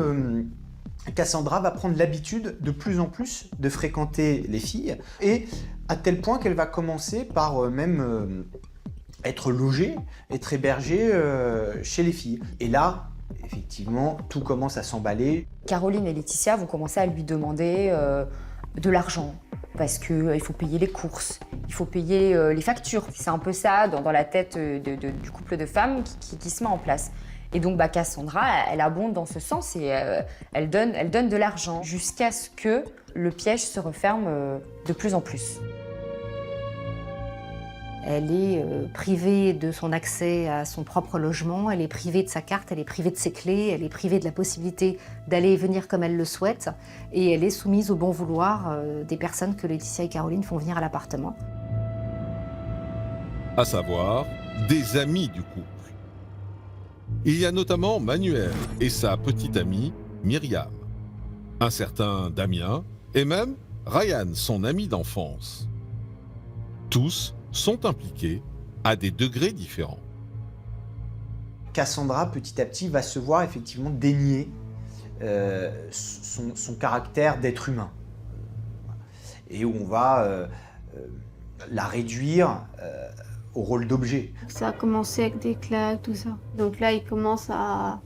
Cassandra va prendre l'habitude de plus en plus de fréquenter les filles et à tel point qu'elle va commencer par même être logée, être hébergée chez les filles. Et là, effectivement, tout commence à s'emballer. Caroline et Laetitia vont commencer à lui demander de l'argent parce qu'il faut payer les courses, il faut payer les factures. C'est un peu ça dans la tête du couple de femmes qui se met en place. Et donc Cassandra, elle abonde dans ce sens et elle donne de l'argent jusqu'à ce que le piège se referme de plus en plus. Elle est privée de son accès à son propre logement, elle est privée de sa carte, elle est privée de ses clés, elle est privée de la possibilité d'aller et venir comme elle le souhaite et elle est soumise au bon vouloir des personnes que Laetitia et Caroline font venir à l'appartement. À savoir, des amis du couple. Il y a notamment Manuel et sa petite amie Myriam, un certain Damien et même Ryan, son ami d'enfance. Tous sont impliqués à des degrés différents. Cassandra, petit à petit, va se voir effectivement dénier son caractère d'être humain. Et où on va la réduire au rôle d'objet. Ça a commencé avec des claques, tout ça. Donc là, il commence à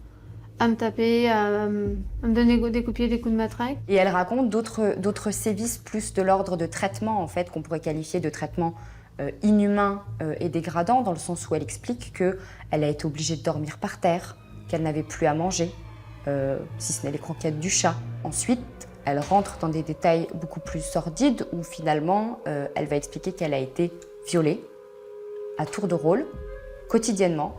me taper, à me donner des coups de pied, des coups de matraque. Et elle raconte d'autres sévices plus de l'ordre de traitement, en fait, qu'on pourrait qualifier de traitement inhumain et dégradant, dans le sens où elle explique qu'elle a été obligée de dormir par terre, qu'elle n'avait plus à manger, si ce n'est les croquettes du chat. Ensuite, elle rentre dans des détails beaucoup plus sordides, où finalement, elle va expliquer qu'elle a été violée, à tour de rôle, quotidiennement.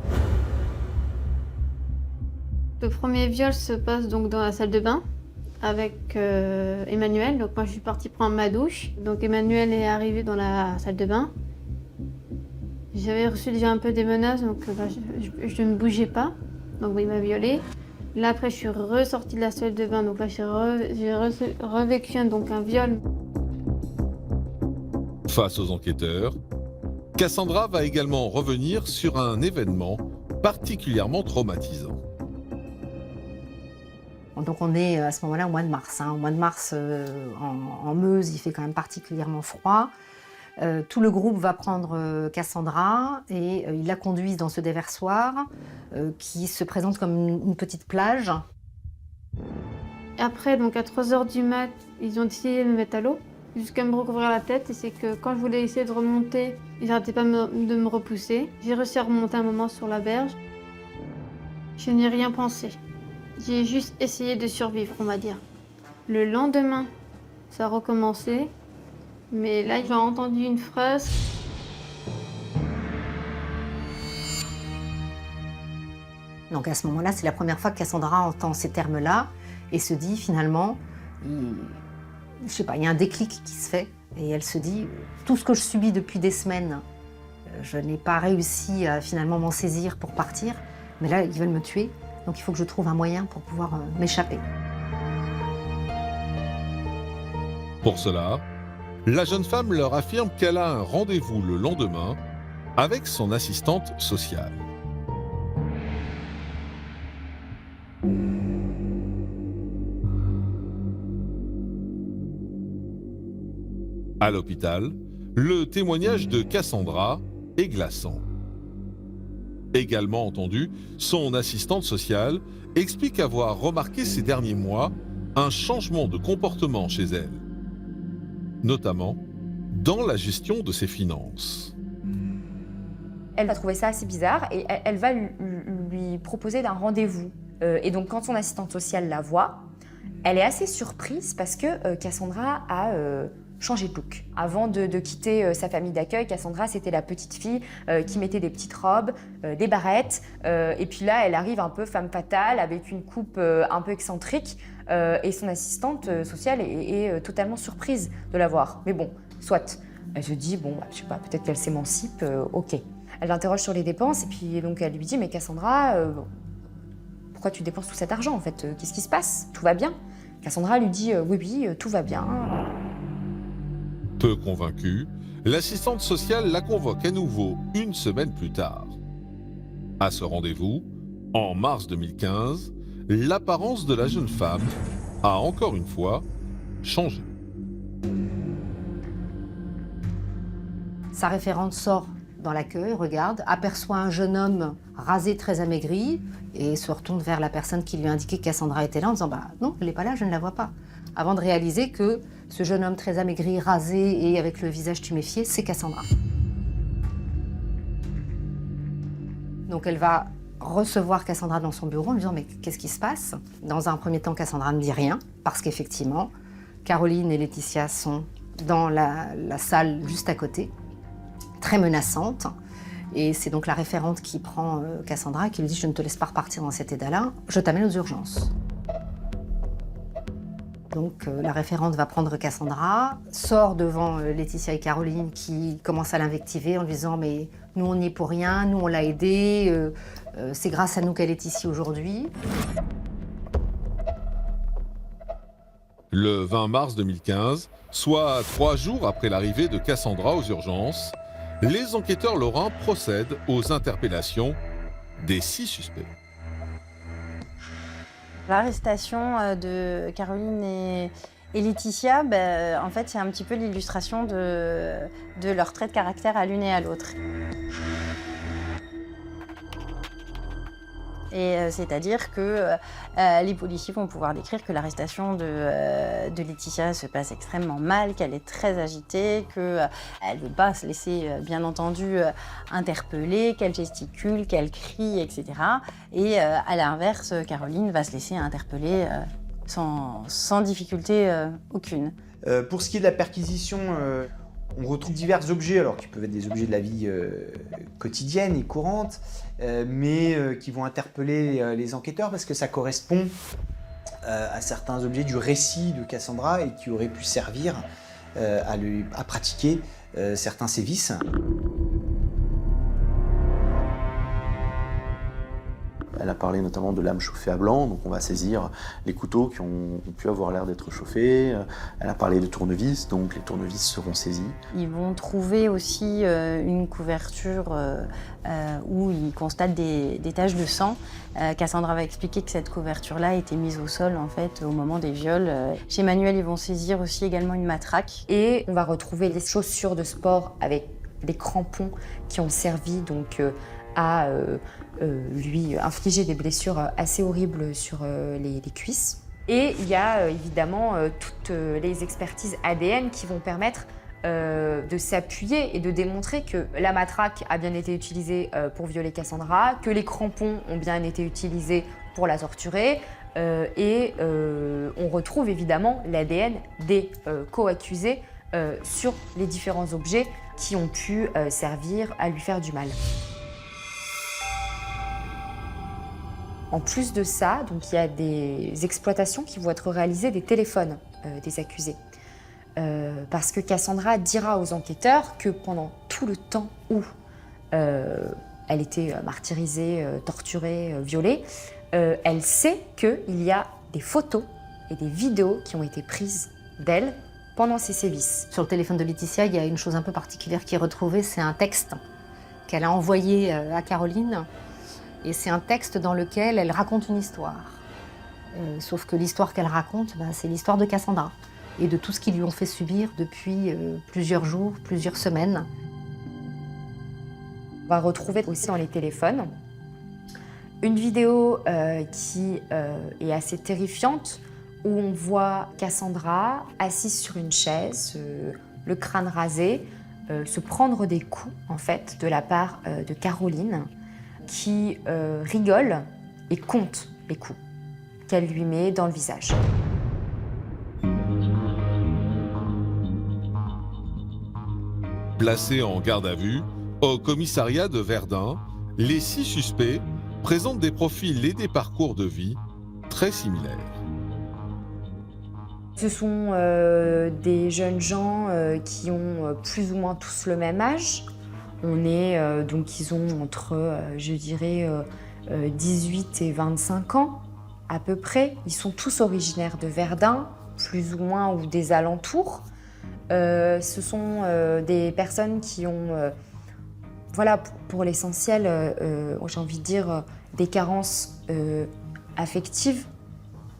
Le premier viol se passe donc dans la salle de bain avec Emmanuel. Donc moi je suis partie prendre ma douche. Donc Emmanuel est arrivé dans la salle de bain. J'avais reçu déjà un peu des menaces, donc je ne bougeais pas. Donc il m'a violée. Là, après, je suis ressortie de la salle de bain, donc là, j'ai revécu un viol. Face aux enquêteurs, Cassandra va également revenir sur un événement particulièrement traumatisant. Donc on est à ce moment-là au mois de mars. Au mois de mars, en Meuse, il fait quand même particulièrement froid. Tout le groupe va prendre Cassandra et ils la conduisent dans ce déversoir qui se présente comme une petite plage. Après, donc à 3h du mat, ils ont décidé de me mettre à l'eau jusqu'à me recouvrir la tête. Et c'est que quand je voulais essayer de remonter, ils n'arrêtaient pas de me repousser. J'ai réussi à remonter un moment sur la berge. Je n'ai rien pensé. J'ai juste essayé de survivre, on va dire. Le lendemain, ça a recommencé. Mais là, j'ai entendu une phrase. Donc à ce moment-là, c'est la première fois que Cassandra entend ces termes-là et se dit finalement, je sais pas, il y a un déclic qui se fait et elle se dit, tout ce que je subis depuis des semaines, je n'ai pas réussi à finalement m'en saisir pour partir, mais là, ils veulent me tuer, donc il faut que je trouve un moyen pour pouvoir m'échapper. Pour cela, la jeune femme leur affirme qu'elle a un rendez-vous le lendemain avec son assistante sociale. À l'hôpital, le témoignage de Cassandra est glaçant. Également entendu, son assistante sociale explique avoir remarqué ces derniers mois un changement de comportement chez elle, notamment dans la gestion de ses finances. Elle va trouver ça assez bizarre et elle va lui proposer un rendez-vous. Et donc quand son assistante sociale la voit, elle est assez surprise parce que Cassandra a changé de look. Avant de quitter sa famille d'accueil, Cassandra c'était la petite fille qui mettait des petites robes, des barrettes, et puis là elle arrive un peu femme fatale avec une coupe un peu excentrique, et son assistante sociale est totalement surprise de la voir. Mais bon, soit. Elle se dit, bon, je sais pas, peut-être qu'elle s'émancipe, ok. Elle l'interroge sur les dépenses et puis donc elle lui dit, mais Cassandra, pourquoi tu dépenses tout cet argent en fait? Qu'est-ce qui se passe? Tout va bien? Cassandra lui dit, oui, tout va bien. Peu convaincue, l'assistante sociale la convoque à nouveau une semaine plus tard. À ce rendez-vous, en mars 2015, l'apparence de la jeune femme a encore une fois changé. Sa référente sort dans l'accueil, regarde, aperçoit un jeune homme rasé, très amaigri, et se retourne vers la personne qui lui a indiqué que Cassandra était là en disant bah, « Non, elle n'est pas là, je ne la vois pas ». Avant de réaliser que ce jeune homme très amaigri, rasé et avec le visage tuméfié, c'est Cassandra. Donc elle va recevoir Cassandra dans son bureau en lui disant « Mais qu'est-ce qui se passe ?» Dans un premier temps, Cassandra ne dit rien, parce qu'effectivement, Caroline et Laetitia sont dans la salle juste à côté, très menaçante. Et c'est donc la référente qui prend Cassandra et qui lui dit « Je ne te laisse pas repartir dans cet état-là, je t'amène aux urgences ». Donc la référente va prendre Cassandra, sort devant Laetitia et Caroline qui commencent à l'invectiver en lui disant « Mais nous on n'y est pour rien, nous on l'a aidée, c'est grâce à nous qu'elle est ici aujourd'hui ». Le 20 mars 2015, soit 3 jours après l'arrivée de Cassandra aux urgences, les enquêteurs lorrains procèdent aux interpellations des 6 suspects. L'arrestation de Caroline et Laetitia, en fait, c'est un petit peu l'illustration de leur trait de caractère à l'une et à l'autre. Et c'est-à-dire que les policiers vont pouvoir décrire que l'arrestation de Laetitia se passe extrêmement mal, qu'elle est très agitée, qu'elle ne veut pas se laisser, bien entendu, interpeller, qu'elle gesticule, qu'elle crie, etc. Et à l'inverse, Caroline va se laisser interpeller sans difficulté aucune. Pour ce qui est de la perquisition, on retrouve divers objets, alors qui peuvent être des objets de la vie quotidienne et courante, mais qui vont interpeller les enquêteurs parce que ça correspond à certains objets du récit de Cassandra et qui auraient pu servir à pratiquer certains sévices. Elle a parlé notamment de lames chauffées à blanc, donc on va saisir les couteaux qui ont pu avoir l'air d'être chauffés. Elle a parlé de tournevis, donc les tournevis seront saisis. Ils vont trouver aussi une couverture où ils constatent des taches de sang. Cassandra va expliquer que cette couverture-là a été mise au sol en fait au moment des viols. Chez Manuel, ils vont saisir aussi également une matraque. Et on va retrouver les chaussures de sport avec des crampons qui ont servi donc à lui infliger des blessures assez horribles sur les cuisses. Et il y a évidemment toutes les expertises ADN qui vont permettre de s'appuyer et de démontrer que la matraque a bien été utilisée pour violer Cassandra, que les crampons ont bien été utilisés pour la torturer, et on retrouve évidemment l'ADN des co-accusés sur les différents objets qui ont pu servir à lui faire du mal. En plus de ça, donc il y a des exploitations qui vont être réalisées des téléphones des accusés. Parce que Cassandra dira aux enquêteurs que pendant tout le temps où elle était martyrisée, torturée, violée, elle sait qu'il y a des photos et des vidéos qui ont été prises d'elle pendant ses sévices. Sur le téléphone de Laetitia, il y a une chose un peu particulière qui est retrouvée, c'est un texte qu'elle a envoyé à Caroline. Et c'est un texte dans lequel elle raconte une histoire. Sauf que l'histoire qu'elle raconte, c'est l'histoire de Cassandra et de tout ce qu'ils lui ont fait subir depuis plusieurs jours, plusieurs semaines. On va retrouver aussi dans les téléphones une vidéo qui est assez terrifiante, où on voit Cassandra assise sur une chaise, le crâne rasé, se prendre des coups en fait de la part de Caroline, qui rigole et compte les coups qu'elle lui met dans le visage. Placés en garde à vue, au commissariat de Verdun, les 6 suspects présentent des profils et des parcours de vie très similaires. Ce sont des jeunes gens qui ont plus ou moins tous le même âge. Donc ils ont entre, je dirais, 18 et 25 ans à peu près. Ils sont tous originaires de Verdun, plus ou moins, ou des alentours. Ce sont des personnes qui ont, pour l'essentiel, j'ai envie de dire, des carences affectives,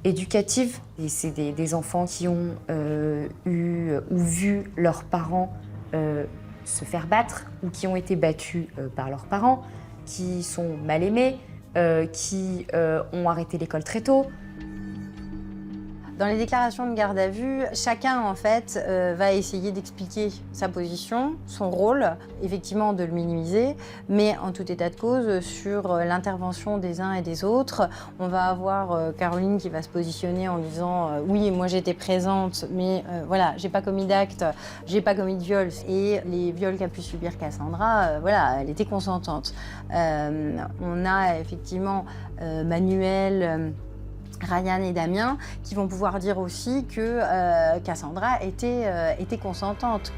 éducatives. Et c'est des enfants qui ont eu ou vu leurs parents se faire battre ou qui ont été battus par leurs parents, qui sont mal aimés, qui ont arrêté l'école très tôt. Dans les déclarations de garde à vue, chacun en fait va essayer d'expliquer sa position, son rôle, effectivement de le minimiser, mais en tout état de cause sur l'intervention des uns et des autres. On va avoir Caroline qui va se positionner en disant oui, moi j'étais présente, mais voilà, j'ai pas commis d'acte, j'ai pas commis de viol. Et les viols qu'a pu subir Cassandra, voilà, elle était consentante. On a effectivement Manuel, Ryan et Damien qui vont pouvoir dire aussi que Cassandra était consentante.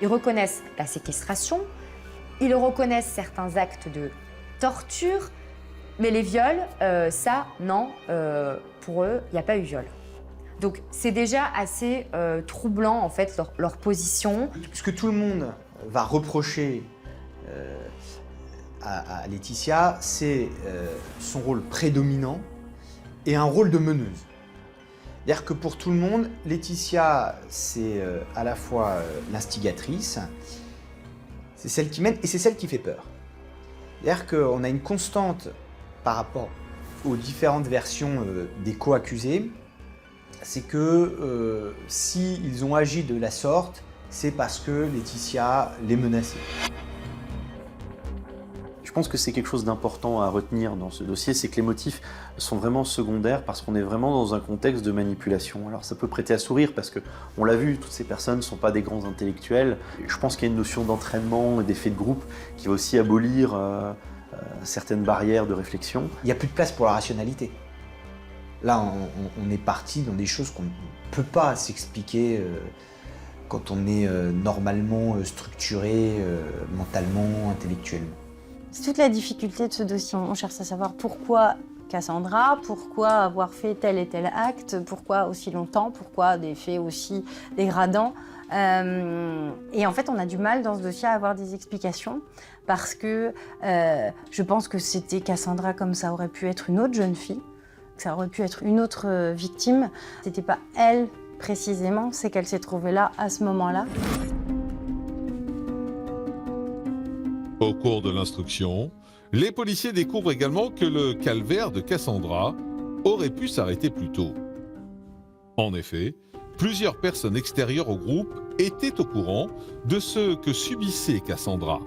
Ils reconnaissent la séquestration, ils reconnaissent certains actes de torture, mais les viols, ça, non, pour eux, il n'y a pas eu viol. Donc c'est déjà assez troublant en fait leur position. Ce que tout le monde va reprocher à Laetitia, c'est son rôle prédominant et un rôle de meneuse. C'est-à-dire que pour tout le monde, Laetitia, c'est à la fois l'instigatrice, c'est celle qui mène et c'est celle qui fait peur. C'est-à-dire qu'on a une constante par rapport aux différentes versions des co-accusés, c'est que s'ils ont agi de la sorte, c'est parce que Laetitia les menaçait. Je pense que c'est quelque chose d'important à retenir dans ce dossier, c'est que les motifs sont vraiment secondaires parce qu'on est vraiment dans un contexte de manipulation. Alors ça peut prêter à sourire parce qu'on l'a vu, toutes ces personnes ne sont pas des grands intellectuels. Je pense qu'il y a une notion d'entraînement et d'effet de groupe qui va aussi abolir certaines barrières de réflexion. Il n'y a plus de place pour la rationalité. Là, on est parti dans des choses qu'on ne peut pas s'expliquer quand on est normalement structuré mentalement, intellectuellement. C'est toute la difficulté de ce dossier. On cherche à savoir pourquoi Cassandra, pourquoi avoir fait tel et tel acte, pourquoi aussi longtemps, pourquoi des faits aussi dégradants. Et en fait, on a du mal dans ce dossier à avoir des explications parce que je pense que c'était Cassandra comme ça aurait pu être une autre jeune fille, que ça aurait pu être une autre victime. C'était pas elle précisément, c'est qu'elle s'est trouvée là à ce moment-là. Au cours de l'instruction, les policiers découvrent également que le calvaire de Cassandra aurait pu s'arrêter plus tôt. En effet, plusieurs personnes extérieures au groupe étaient au courant de ce que subissait Cassandra.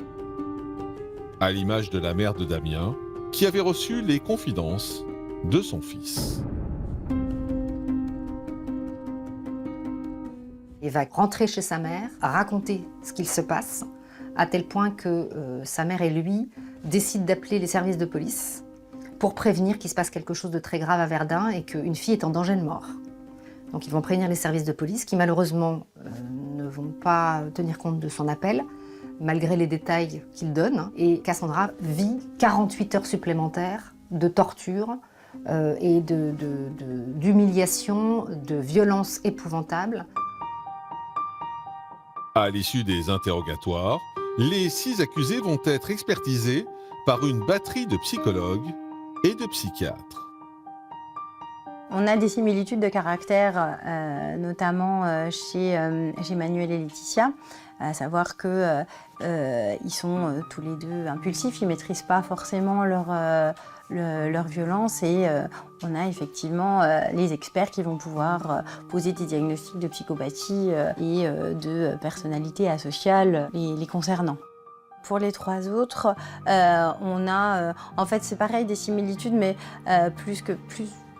À l'image de la mère de Damien, qui avait reçu les confidences de son fils. Il va rentrer chez sa mère, raconter ce qu'il se passe, à tel point que sa mère et lui décident d'appeler les services de police pour prévenir qu'il se passe quelque chose de très grave à Verdun et qu'une fille est en danger de mort. Donc ils vont prévenir les services de police qui malheureusement ne vont pas tenir compte de son appel, malgré les détails qu'il donne. Et Cassandra vit 48 heures supplémentaires de torture et d'humiliation, de violences épouvantables. À l'issue des interrogatoires, les 6 accusés vont être expertisés par une batterie de psychologues et de psychiatres. On a des similitudes de caractère, notamment chez Manuel et Laetitia, à savoir qu'ils sont tous les deux impulsifs, ils ne maîtrisent pas forcément leur violence et on a effectivement les experts qui vont pouvoir poser des diagnostics de psychopathie et de personnalité asociale les concernant. Pour les 3 autres, on a, en fait c'est pareil, des similitudes, mais plus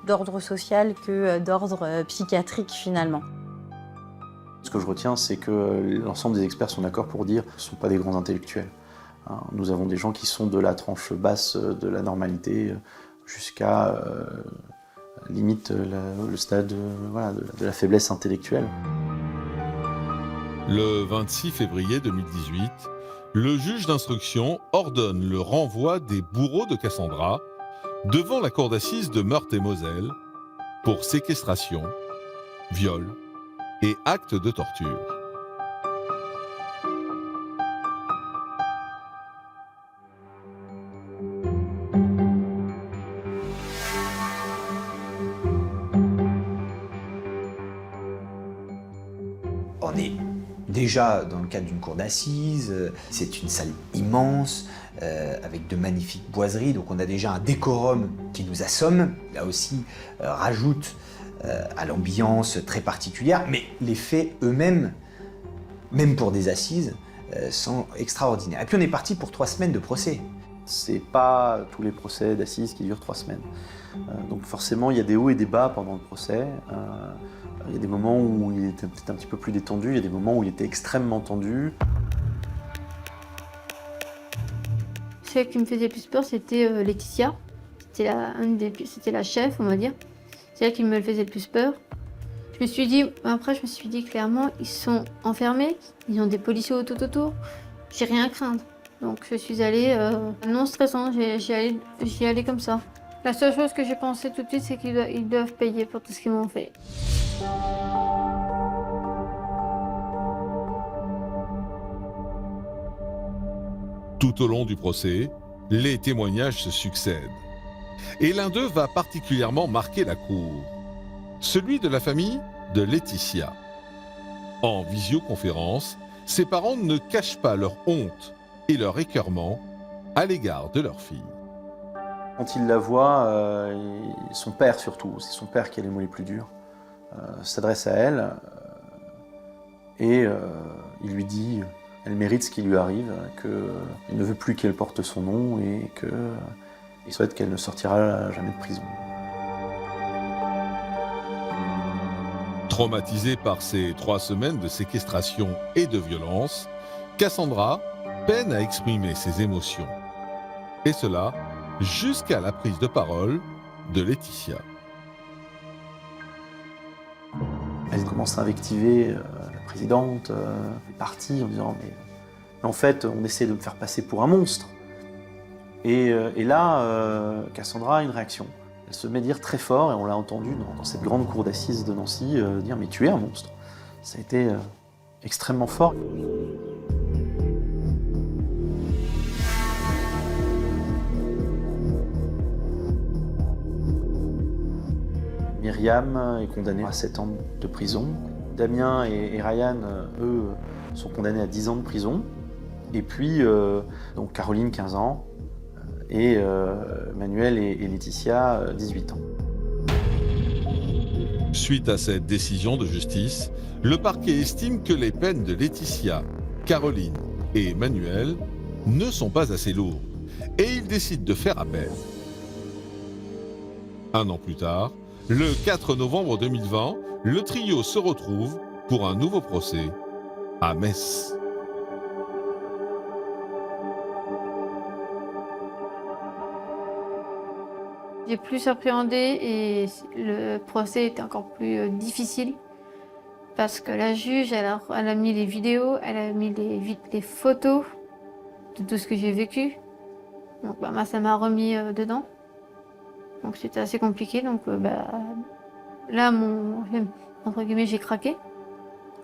d'ordre social que d'ordre psychiatrique finalement. Ce que je retiens, c'est que l'ensemble des experts sont d'accord pour dire que ce ne sont pas des grands intellectuels. Nous avons des gens qui sont de la tranche basse de la normalité jusqu'à limite le stade de la faiblesse intellectuelle. Le 26 février 2018, le juge d'instruction ordonne le renvoi des bourreaux de Cassandra devant la cour d'assises de Meurthe-et-Moselle pour séquestration, viol et actes de torture. On est déjà dans le cadre d'une cour d'assises, c'est une salle immense, avec de magnifiques boiseries, donc on a déjà un décorum qui nous assomme, là aussi rajoute à l'ambiance très particulière, mais les faits eux-mêmes, même pour des assises, sont extraordinaires. Et puis on est parti pour 3 semaines de procès. C'est pas tous les procès d'assises qui durent 3 semaines. Donc forcément, il y a des hauts et des bas pendant le procès. Il y a des moments où il était peut-être un petit peu plus détendu, il y a des moments où il était extrêmement tendu. Celle qui me faisait le plus peur, c'était Laetitia. C'était la chef, on va dire. C'est elle qui me faisait le plus peur. Je me suis dit clairement, ils sont enfermés, ils ont des policiers autour. J'ai rien à craindre. Donc je suis allée non stressante, j'y allais comme ça. La seule chose que j'ai pensé tout de suite, c'est qu'ils doivent payer pour tout ce qu'ils m'ont fait. Tout au long du procès, les témoignages se succèdent. Et l'un d'eux va particulièrement marquer la cour. Celui de la famille de Laetitia. En visioconférence, ses parents ne cachent pas leur honte et leur écœurement à l'égard de leur fille. Quand il la voit, son père surtout, c'est son père qui a les mots les plus durs, s'adresse à elle et il lui dit elle mérite ce qui lui arrive, qu'il ne veut plus qu'elle porte son nom et qu'il souhaite qu'elle ne sortira jamais de prison. Traumatisée par ces 3 semaines de séquestration et de violence, Cassandra peine à exprimer ses émotions. Et cela jusqu'à la prise de parole de Laetitia. Elle commence à invectiver la présidente, les partis, en disant mais en fait on essaie de me faire passer pour un monstre. Et là, Cassandra a une réaction. Elle se met à dire très fort, et on l'a entendu dans cette grande cour d'assises de Nancy, dire « mais tu es un monstre ». Ça a été extrêmement fort. Myriam est condamnée à 7 ans de prison. Damien et Ryan, eux, sont condamnés à 10 ans de prison. Et puis, donc Caroline, 15 ans, et Manuel et Laetitia, 18 ans. Suite à cette décision de justice, le parquet estime que les peines de Laetitia, Caroline et Manuel ne sont pas assez lourdes et il décide de faire appel. Un an plus tard, le 4 novembre 2020, le trio se retrouve pour un nouveau procès à Metz. J'ai plus appréhendé et le procès était encore plus difficile parce que la juge, elle a mis les vidéos, elle a mis les photos de tout ce que j'ai vécu. Donc moi, ça m'a remis dedans. Donc c'était assez compliqué. Donc là, entre guillemets, j'ai craqué.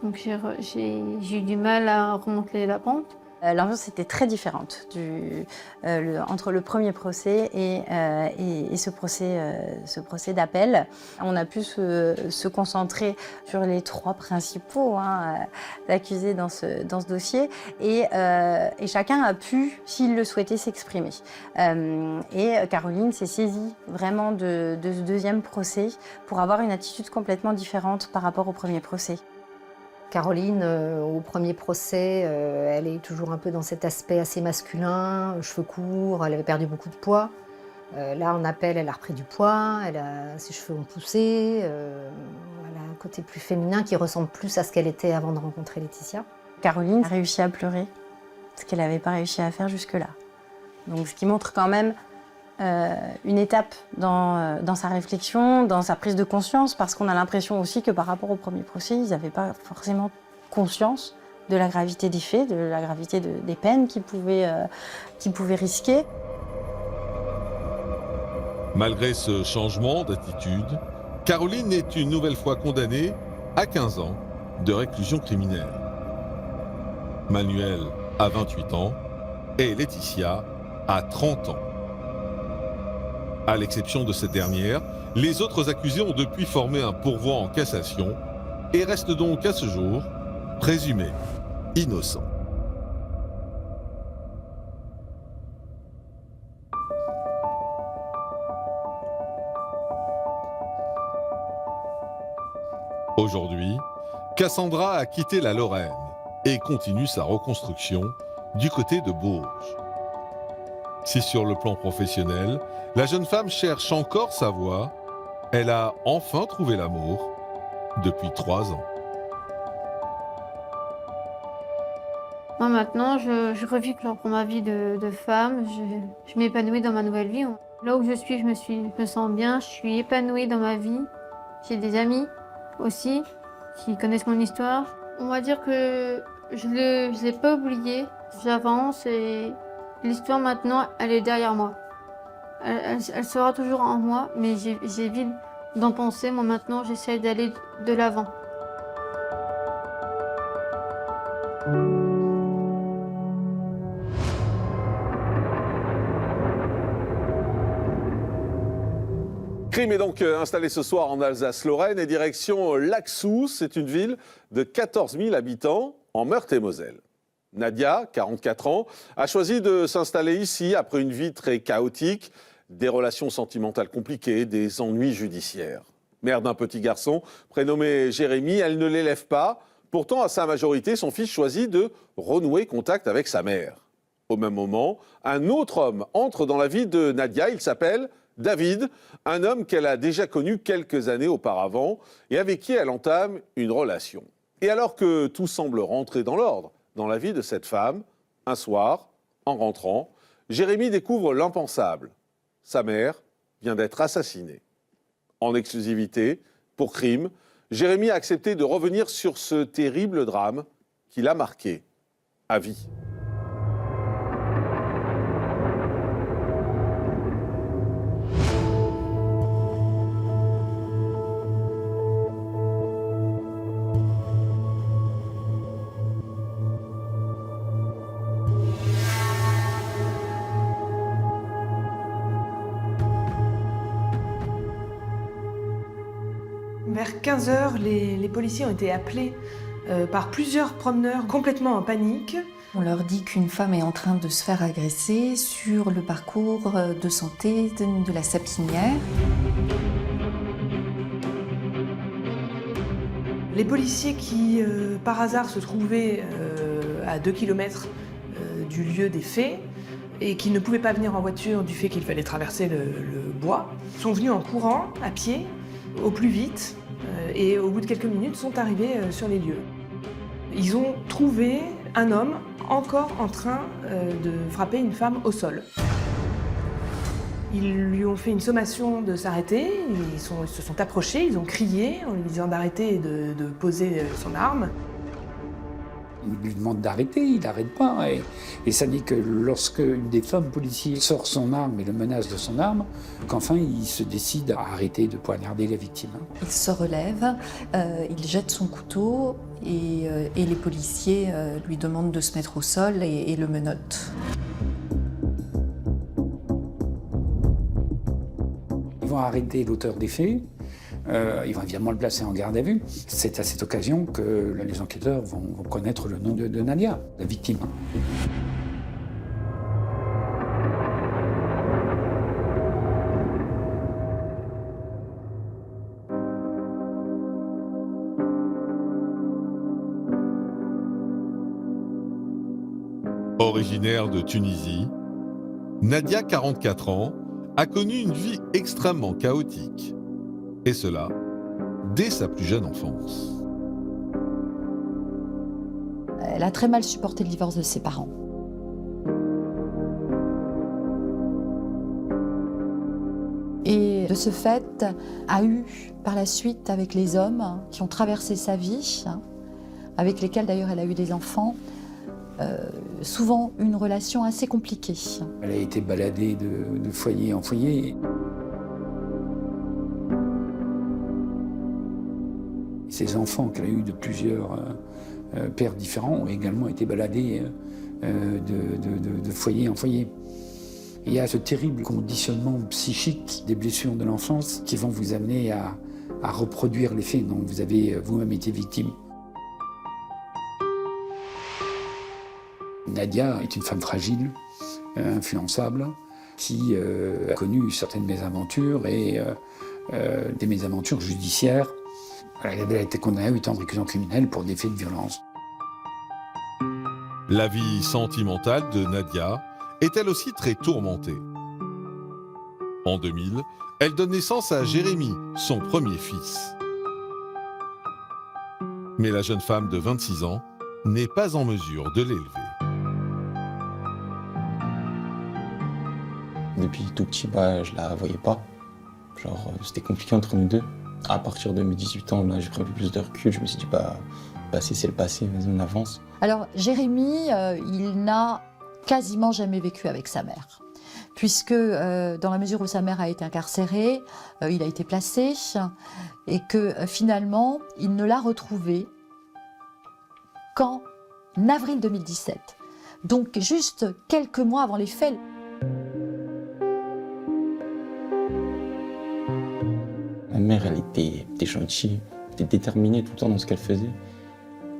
Donc j'ai eu du mal à remonter la pente. L'ambiance était très différente entre le premier procès et ce procès d'appel. On a pu se concentrer sur les 3 principaux accusés dans ce dossier et chacun a pu, s'il le souhaitait, s'exprimer. Et Caroline s'est saisie vraiment de ce deuxième procès pour avoir une attitude complètement différente par rapport au premier procès. Caroline, au premier procès, elle est toujours un peu dans cet aspect assez masculin, cheveux courts, elle avait perdu beaucoup de poids. Là, en appel, elle a repris du poids, ses cheveux ont poussé, elle a un côté plus féminin qui ressemble plus à ce qu'elle était avant de rencontrer Laetitia. Caroline a réussi à pleurer, ce qu'elle n'avait pas réussi à faire jusque-là. Donc, ce qui montre quand même une étape dans sa réflexion, dans sa prise de conscience, parce qu'on a l'impression aussi que par rapport au premier procès, ils n'avaient pas forcément conscience de la gravité des faits, de la gravité des peines qu'ils pouvaient risquer. Malgré ce changement d'attitude, Caroline est une nouvelle fois condamnée à 15 ans de réclusion criminelle. Manuel a 28 ans et Laetitia a 30 ans. À l'exception de cette dernière, les autres accusés ont depuis formé un pourvoi en cassation et restent donc à ce jour présumés innocents. Aujourd'hui, Cassandra a quitté la Lorraine et continue sa reconstruction du côté de Bourges. Si sur le plan professionnel, la jeune femme cherche encore sa voie, elle a enfin trouvé l'amour depuis 3 ans. Moi maintenant, je revis pour ma vie de femme, je m'épanouis dans ma nouvelle vie. Là où je suis, je me sens bien, je suis épanouie dans ma vie. J'ai des amis aussi qui connaissent mon histoire. On va dire que je ne l'ai pas oublié, j'avance et l'histoire maintenant, elle est derrière moi. Elle sera toujours en moi, mais j'évite d'en penser. Moi maintenant, j'essaie d'aller de l'avant. Crime est donc installé ce soir en Alsace-Lorraine et direction Laxous. C'est une ville de 14 000 habitants en Meurthe-et-Moselle. Nadia, 44 ans, a choisi de s'installer ici après une vie très chaotique, des relations sentimentales compliquées, des ennuis judiciaires. Mère d'un petit garçon prénommé Jérémy, elle ne l'élève pas. Pourtant, à sa majorité, son fils choisit de renouer contact avec sa mère. Au même moment, un autre homme entre dans la vie de Nadia. Il s'appelle David, un homme qu'elle a déjà connu quelques années auparavant et avec qui elle entame une relation. Et alors que tout semble rentrer dans l'ordre dans la vie de cette femme, un soir, en rentrant, Jérémy découvre l'impensable. Sa mère vient d'être assassinée. En exclusivité, pour Crime, Jérémy a accepté de revenir sur ce terrible drame qui l'a marqué à vie. 15 h, les policiers ont été appelés par plusieurs promeneurs complètement en panique. On leur dit qu'une femme est en train de se faire agresser sur le parcours de santé de la Sapinière. Les policiers qui, par hasard, se trouvaient à 2 km du lieu des faits et qui ne pouvaient pas venir en voiture du fait qu'il fallait traverser le bois, sont venus en courant, à pied, au plus vite, et au bout de quelques minutes sont arrivés sur les lieux. Ils ont trouvé un homme encore en train de frapper une femme au sol. Ils lui ont fait une sommation de s'arrêter, ils se sont approchés, ils ont crié en lui disant d'arrêter et de poser son arme. Il lui demande d'arrêter, il n'arrête pas. Et ça n'est que lorsque une des femmes policiers sort son arme et le menace de son arme, qu'enfin il se décide à arrêter de poignarder la victime. Il se relève, il jette son couteau et les policiers lui demandent de se mettre au sol et le menottent. Ils vont arrêter l'auteur des faits. Ils vont évidemment le placer en garde à vue. C'est à cette occasion que les enquêteurs vont connaître le nom de Nadia, la victime. Originaire de Tunisie, Nadia, 44 ans, a connu une vie extrêmement chaotique. Et cela, dès sa plus jeune enfance. Elle a très mal supporté le divorce de ses parents. Et de ce fait, a eu par la suite avec les hommes qui ont traversé sa vie, avec lesquels d'ailleurs elle a eu des enfants, souvent une relation assez compliquée. Elle a été baladée de foyer en foyer. Ces enfants qu'elle a eus de plusieurs pères différents ont également été baladés de foyer en foyer. Il y a ce terrible conditionnement psychique des blessures de l'enfance qui vont vous amener à reproduire les faits dont vous avez vous-même été victime. Nadia est une femme fragile, influençable, qui a connu certaines mésaventures et des mésaventures judiciaires. Elle a été condamnée à 8 ans de réclusion criminelle pour des faits de violence. La vie sentimentale de Nadia est elle aussi très tourmentée. En 2000, elle donne naissance à Jérémy, son premier fils. Mais la jeune femme de 26 ans n'est pas en mesure de l'élever. Depuis tout petit, je la voyais pas. C'était compliqué entre nous deux. À partir de mes 18 ans, là, j'ai pris un peu plus de recul. Je me suis dit, passé, c'est le passé, vas-y, on avance. Alors, Jérémy, il n'a quasiment jamais vécu avec sa mère. Puisque, dans la mesure où sa mère a été incarcérée, il a été placé, et que finalement, il ne l'a retrouvée qu'en avril 2017. Donc, juste quelques mois avant les faits. Ma mère, elle était gentille, elle était déterminée tout le temps dans ce qu'elle faisait.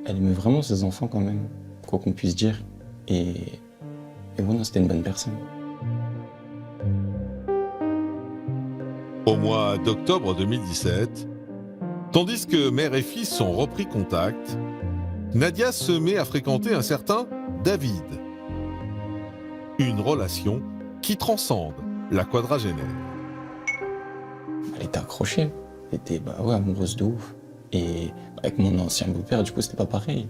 Elle aimait vraiment ses enfants quand même, quoi qu'on puisse dire. Et voilà, c'était une bonne personne. Au mois d'octobre 2017, tandis que mère et fils ont repris contact, Nadia se met à fréquenter un certain David. Une relation qui transcende la quadragénaire. Elle était accrochée, elle était amoureuse de ouf. Et avec mon ancien beau-père, du coup, c'était pas pareil.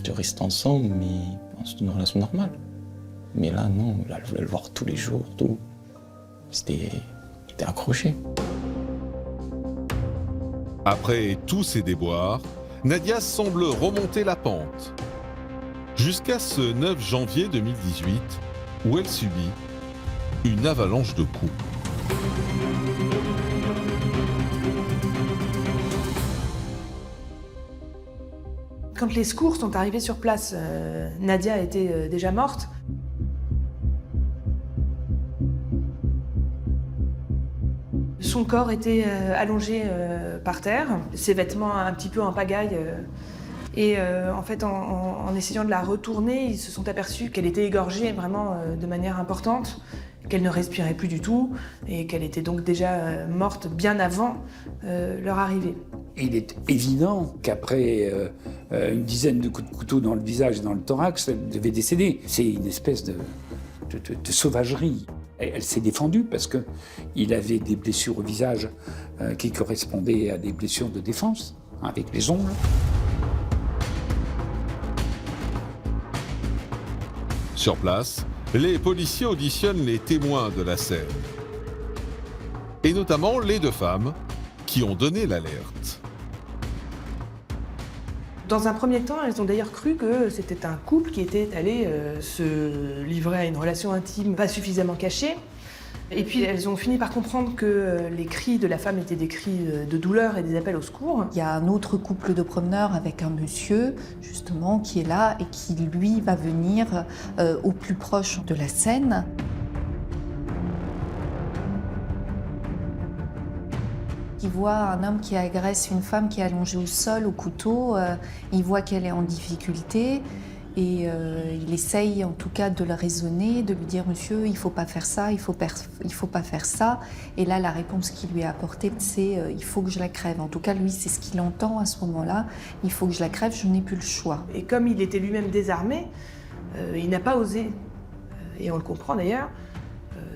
Je restais ensemble, mais c'était une relation normale. Mais là, non, là, elle voulait le voir tous les jours, tout. Il était accroché. Après tous ces déboires, Nadia semble remonter la pente. Jusqu'à ce 9 janvier 2018, où elle subit une avalanche de coups. Quand les secours sont arrivés sur place, Nadia était déjà morte. Son son corps était allongé par terre, ses vêtements un petit peu en pagaille. En fait, en essayant de la retourner, ils se sont aperçus qu'elle était égorgée vraiment de manière importante, qu'elle ne respirait plus du tout et qu'elle était donc déjà morte bien avant leur arrivée. Il est évident qu'après une dizaine de coups de couteau dans le visage et dans le thorax, elle devait décéder. C'est une espèce de sauvagerie. Elle s'est défendue parce qu'il avait des blessures au visage qui correspondaient à des blessures de défense, avec les ongles. Sur place, les policiers auditionnent les témoins de la scène. Et notamment les 2 femmes qui ont donné l'alerte. Dans un premier temps, elles ont d'ailleurs cru que c'était un couple qui était allé se livrer à une relation intime pas suffisamment cachée. Et puis elles ont fini par comprendre que les cris de la femme étaient des cris de douleur et des appels au secours. Il y a un autre couple de promeneurs avec un monsieur, justement, qui est là et qui, lui, va venir au plus proche de la scène. Il voit un homme qui agresse une femme qui est allongée au sol au couteau, il voit qu'elle est en difficulté et il essaye en tout cas de la raisonner, de lui dire « Monsieur, il ne faut pas faire ça, il faut pas faire ça ». Et là, la réponse qu'il lui a apportée, c'est « Il faut que je la crève ». En tout cas, lui, c'est ce qu'il entend à ce moment-là. « Il faut que je la crève, je n'ai plus le choix ». Et comme il était lui-même désarmé, il n'a pas osé, et on le comprend d'ailleurs,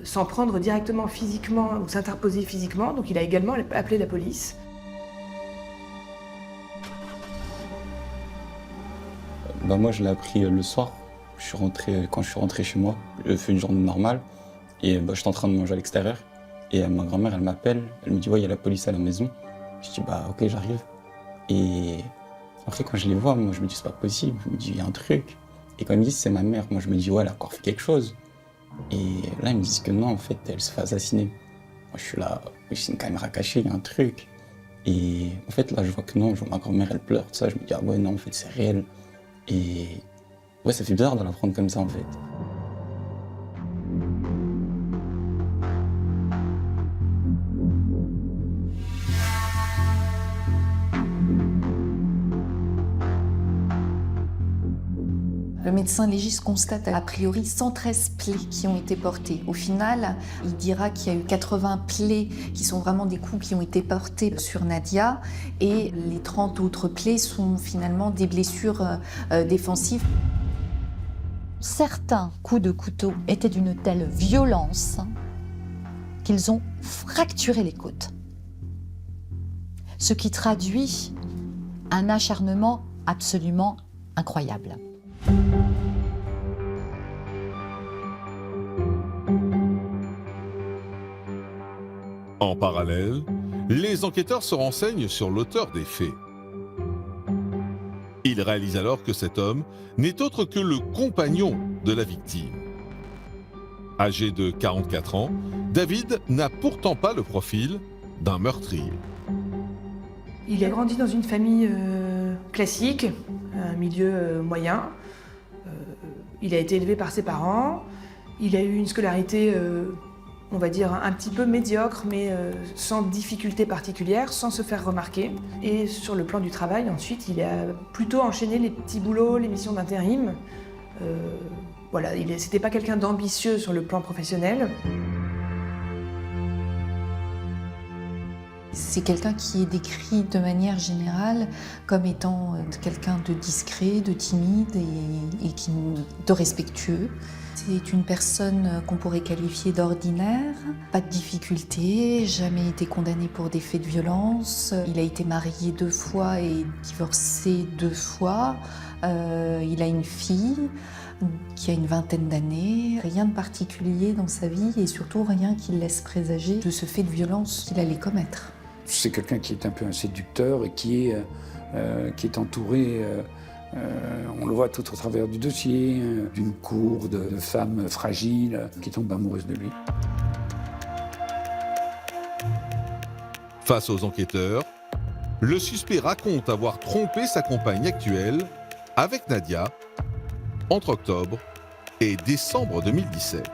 s'en prendre directement physiquement ou s'interposer physiquement, donc il a également appelé la police. Moi je l'ai appris le soir, quand je suis rentré chez moi, j'ai fait une journée normale et j'étais en train de manger à l'extérieur et ma grand-mère elle m'appelle, elle me dit ouais il y a la police à la maison, je dis bah ok j'arrive et après quand je les vois, moi je me dis c'est pas possible, je me dis il y a un truc et quand ils me disent c'est ma mère, moi je me dis ouais elle a encore fait quelque chose. Et là, ils me disent que non, en fait, elle se fait assassiner. Moi, je suis là, c'est une caméra cachée, il y a un truc. Et en fait, là, je vois que non, je vois ma grand-mère, elle pleure, tout ça. Je me dis, ah ouais, non, en fait, c'est réel. Et ouais, ça fait bizarre de la prendre comme ça, en fait. Le médecin légiste constate a priori 113 plaies qui ont été portées. Au final, il dira qu'il y a eu 80 plaies qui sont vraiment des coups qui ont été portés sur Nadia et les 30 autres plaies sont finalement des blessures défensives. Certains coups de couteau étaient d'une telle violence qu'ils ont fracturé les côtes. Ce qui traduit un acharnement absolument incroyable. En parallèle, les enquêteurs se renseignent sur l'auteur des faits. Ils réalisent alors que cet homme n'est autre que le compagnon de la victime. Âgé de 44 ans, David n'a pourtant pas le profil d'un meurtrier. Il a grandi dans une famille classique, un milieu moyen. Il a été élevé par ses parents. Il a eu une scolarité, on va dire, un petit peu médiocre, mais sans difficulté particulière, sans se faire remarquer. Et sur le plan du travail, ensuite, il a plutôt enchaîné les petits boulots, les missions d'intérim. Voilà, c'était pas quelqu'un d'ambitieux sur le plan professionnel. C'est quelqu'un qui est décrit de manière générale comme étant quelqu'un de discret, de timide et de respectueux. C'est une personne qu'on pourrait qualifier d'ordinaire, pas de difficultés, jamais été condamné pour des faits de violence. Il a été marié 2 fois et divorcé 2 fois. Il a une fille qui a une 20aine d'années. Rien de particulier dans sa vie et surtout rien qui laisse présager de ce fait de violence qu'il allait commettre. C'est quelqu'un qui est un peu un séducteur et qui est entouré, on le voit tout au travers du dossier, d'une cour de femmes fragiles qui tombent amoureuses de lui. Face aux enquêteurs, le suspect raconte avoir trompé sa compagne actuelle avec Nadia entre octobre et décembre 2017.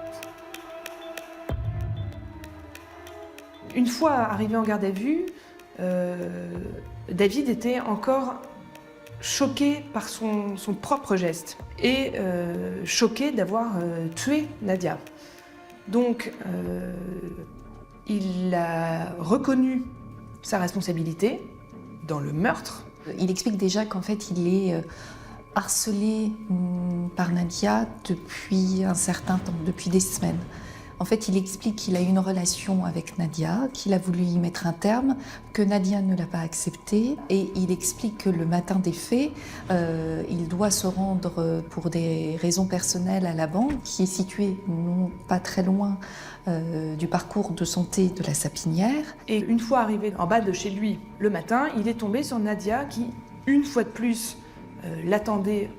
Une fois arrivé en garde à vue, David était encore choqué par son propre geste et choqué d'avoir tué Nadia. Donc, il a reconnu sa responsabilité dans le meurtre. Il explique déjà qu'en fait, il est harcelé par Nadia depuis un certain temps, depuis des semaines. En fait, il explique qu'il a eu une relation avec Nadia, qu'il a voulu y mettre un terme, que Nadia ne l'a pas accepté. Et il explique que le matin des faits, il doit se rendre pour des raisons personnelles à la banque, qui est située non pas très loin du parcours de santé de la Sapinière. Et une fois arrivé en bas de chez lui le matin, il est tombé sur Nadia qui, une fois de plus, l'attendait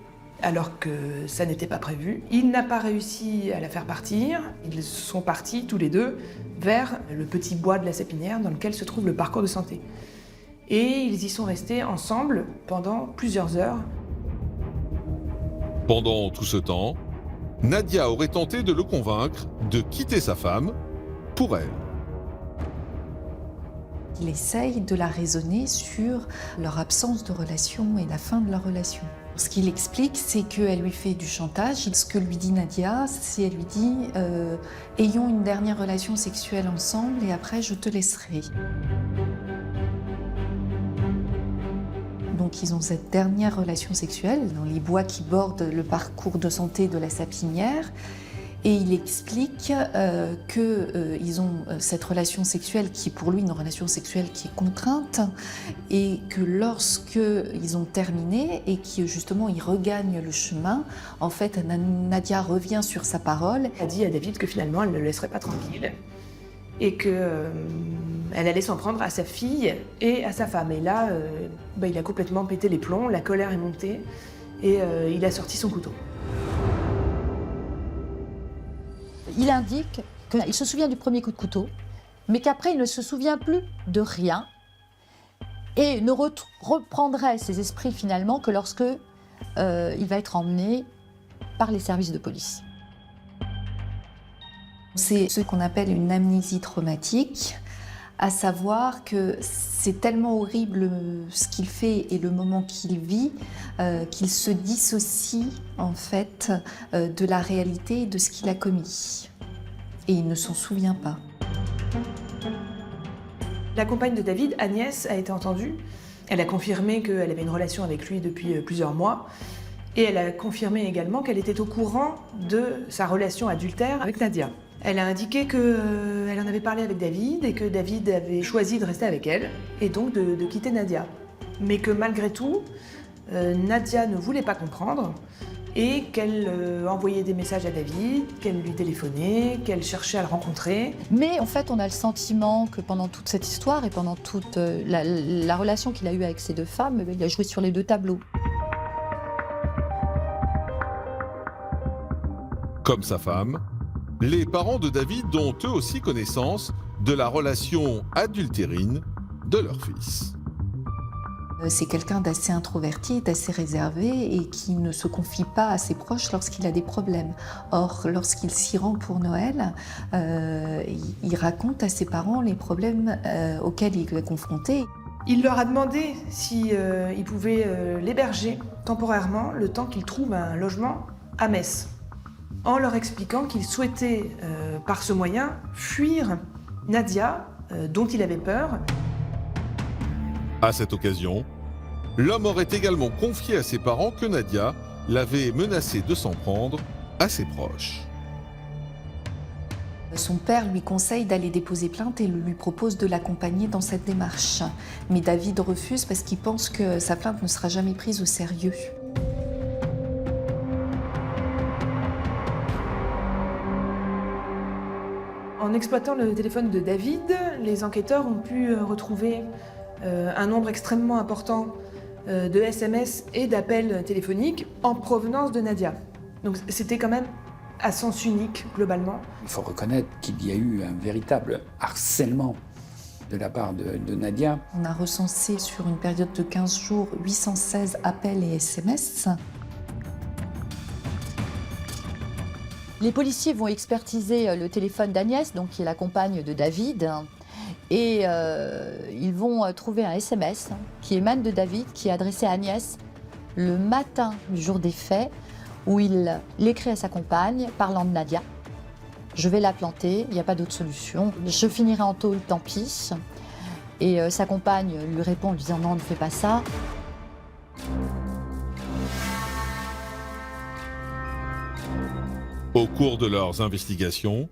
alors que ça n'était pas prévu. Il n'a pas réussi à la faire partir. Ils sont partis tous les deux vers le petit bois de la Sapinière dans lequel se trouve le parcours de santé. Et ils y sont restés ensemble pendant plusieurs heures. Pendant tout ce temps, Nadia aurait tenté de le convaincre de quitter sa femme pour elle. Il essaye de la raisonner sur leur absence de relation et la fin de leur relation. Ce qu'il explique, c'est qu'elle lui fait du chantage. Ce que lui dit Nadia, c'est elle lui dit « Ayons une dernière relation sexuelle ensemble et après je te laisserai ». Donc ils ont cette dernière relation sexuelle dans les bois qui bordent le parcours de santé de la Sapinière. Et il explique qu'ils ont cette relation sexuelle qui est pour lui une relation sexuelle qui est contrainte et que lorsqu'ils ont terminé et que justement ils regagnent le chemin, en fait Nadia revient sur sa parole. Elle a dit à David que finalement elle ne le laisserait pas tranquille et qu'elle allait s'en prendre à sa fille et à sa femme. Et là, il a complètement pété les plombs, la colère est montée et il a sorti son couteau. Il indique qu'il se souvient du premier coup de couteau, mais qu'après il ne se souvient plus de rien et ne reprendrait ses esprits finalement que lorsque il va être emmené par les services de police. C'est ce qu'on appelle une amnésie traumatique, à savoir que c'est tellement horrible ce qu'il fait et le moment qu'il vit qu'il se dissocie en fait de la réalité et de ce qu'il a commis. Et il ne s'en souvient pas. La compagne de David, Agnès, a été entendue. Elle a confirmé qu'elle avait une relation avec lui depuis plusieurs mois. Et elle a confirmé également qu'elle était au courant de sa relation adultère avec Nadia. Elle a indiqué qu'elle en avait parlé avec David et que David avait choisi de rester avec elle et donc de quitter Nadia. Mais que malgré tout, Nadia ne voulait pas comprendre et qu'elle envoyait des messages à David, qu'elle lui téléphonait, qu'elle cherchait à le rencontrer. Mais en fait, on a le sentiment que pendant toute cette histoire et pendant toute la relation qu'il a eue avec ces deux femmes, il a joué sur les deux tableaux. Comme sa femme, les parents de David ont eux aussi connaissance de la relation adultérine de leur fils. C'est quelqu'un d'assez introverti, d'assez réservé et qui ne se confie pas à ses proches lorsqu'il a des problèmes. Or, lorsqu'il s'y rend pour Noël, il raconte à ses parents les problèmes auxquels il est confronté. Il leur a demandé s'ils pouvaient l'héberger temporairement le temps qu'il trouve un logement à Metz, en leur expliquant qu'il souhaitait, par ce moyen, fuir Nadia, dont il avait peur. À cette occasion, l'homme aurait également confié à ses parents que Nadia l'avait menacé de s'en prendre à ses proches. Son père lui conseille d'aller déposer plainte et lui propose de l'accompagner dans cette démarche. Mais David refuse parce qu'il pense que sa plainte ne sera jamais prise au sérieux. En exploitant le téléphone de David, les enquêteurs ont pu retrouver un nombre extrêmement important de SMS et d'appels téléphoniques en provenance de Nadia. Donc c'était quand même à sens unique, globalement. Il faut reconnaître qu'il y a eu un véritable harcèlement de la part de Nadia. On a recensé sur une période de 15 jours 816 appels et SMS. Les policiers vont expertiser le téléphone d'Agnès, donc qui est la compagne de David. Et ils vont trouver un SMS qui émane de David, qui est adressé à Agnès le matin du jour des faits, où il l'écrit à sa compagne, parlant de Nadia. Je vais la planter, il n'y a pas d'autre solution. Je finirai en tôle, tant pis. Et sa compagne lui répond en lui disant non, ne fais pas ça. Au cours de leurs investigations,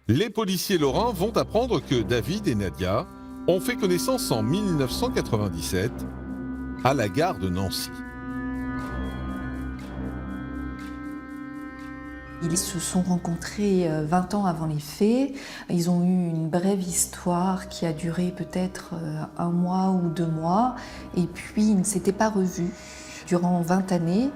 les policiers lorrains vont apprendre que David et Nadia ont fait connaissance en 1997 à la gare de Nancy. Ils se sont rencontrés 20 ans avant les faits. Ils ont eu une brève histoire qui a duré peut-être 1 mois ou 2 mois. Et puis, ils ne s'étaient pas revus durant 20 années.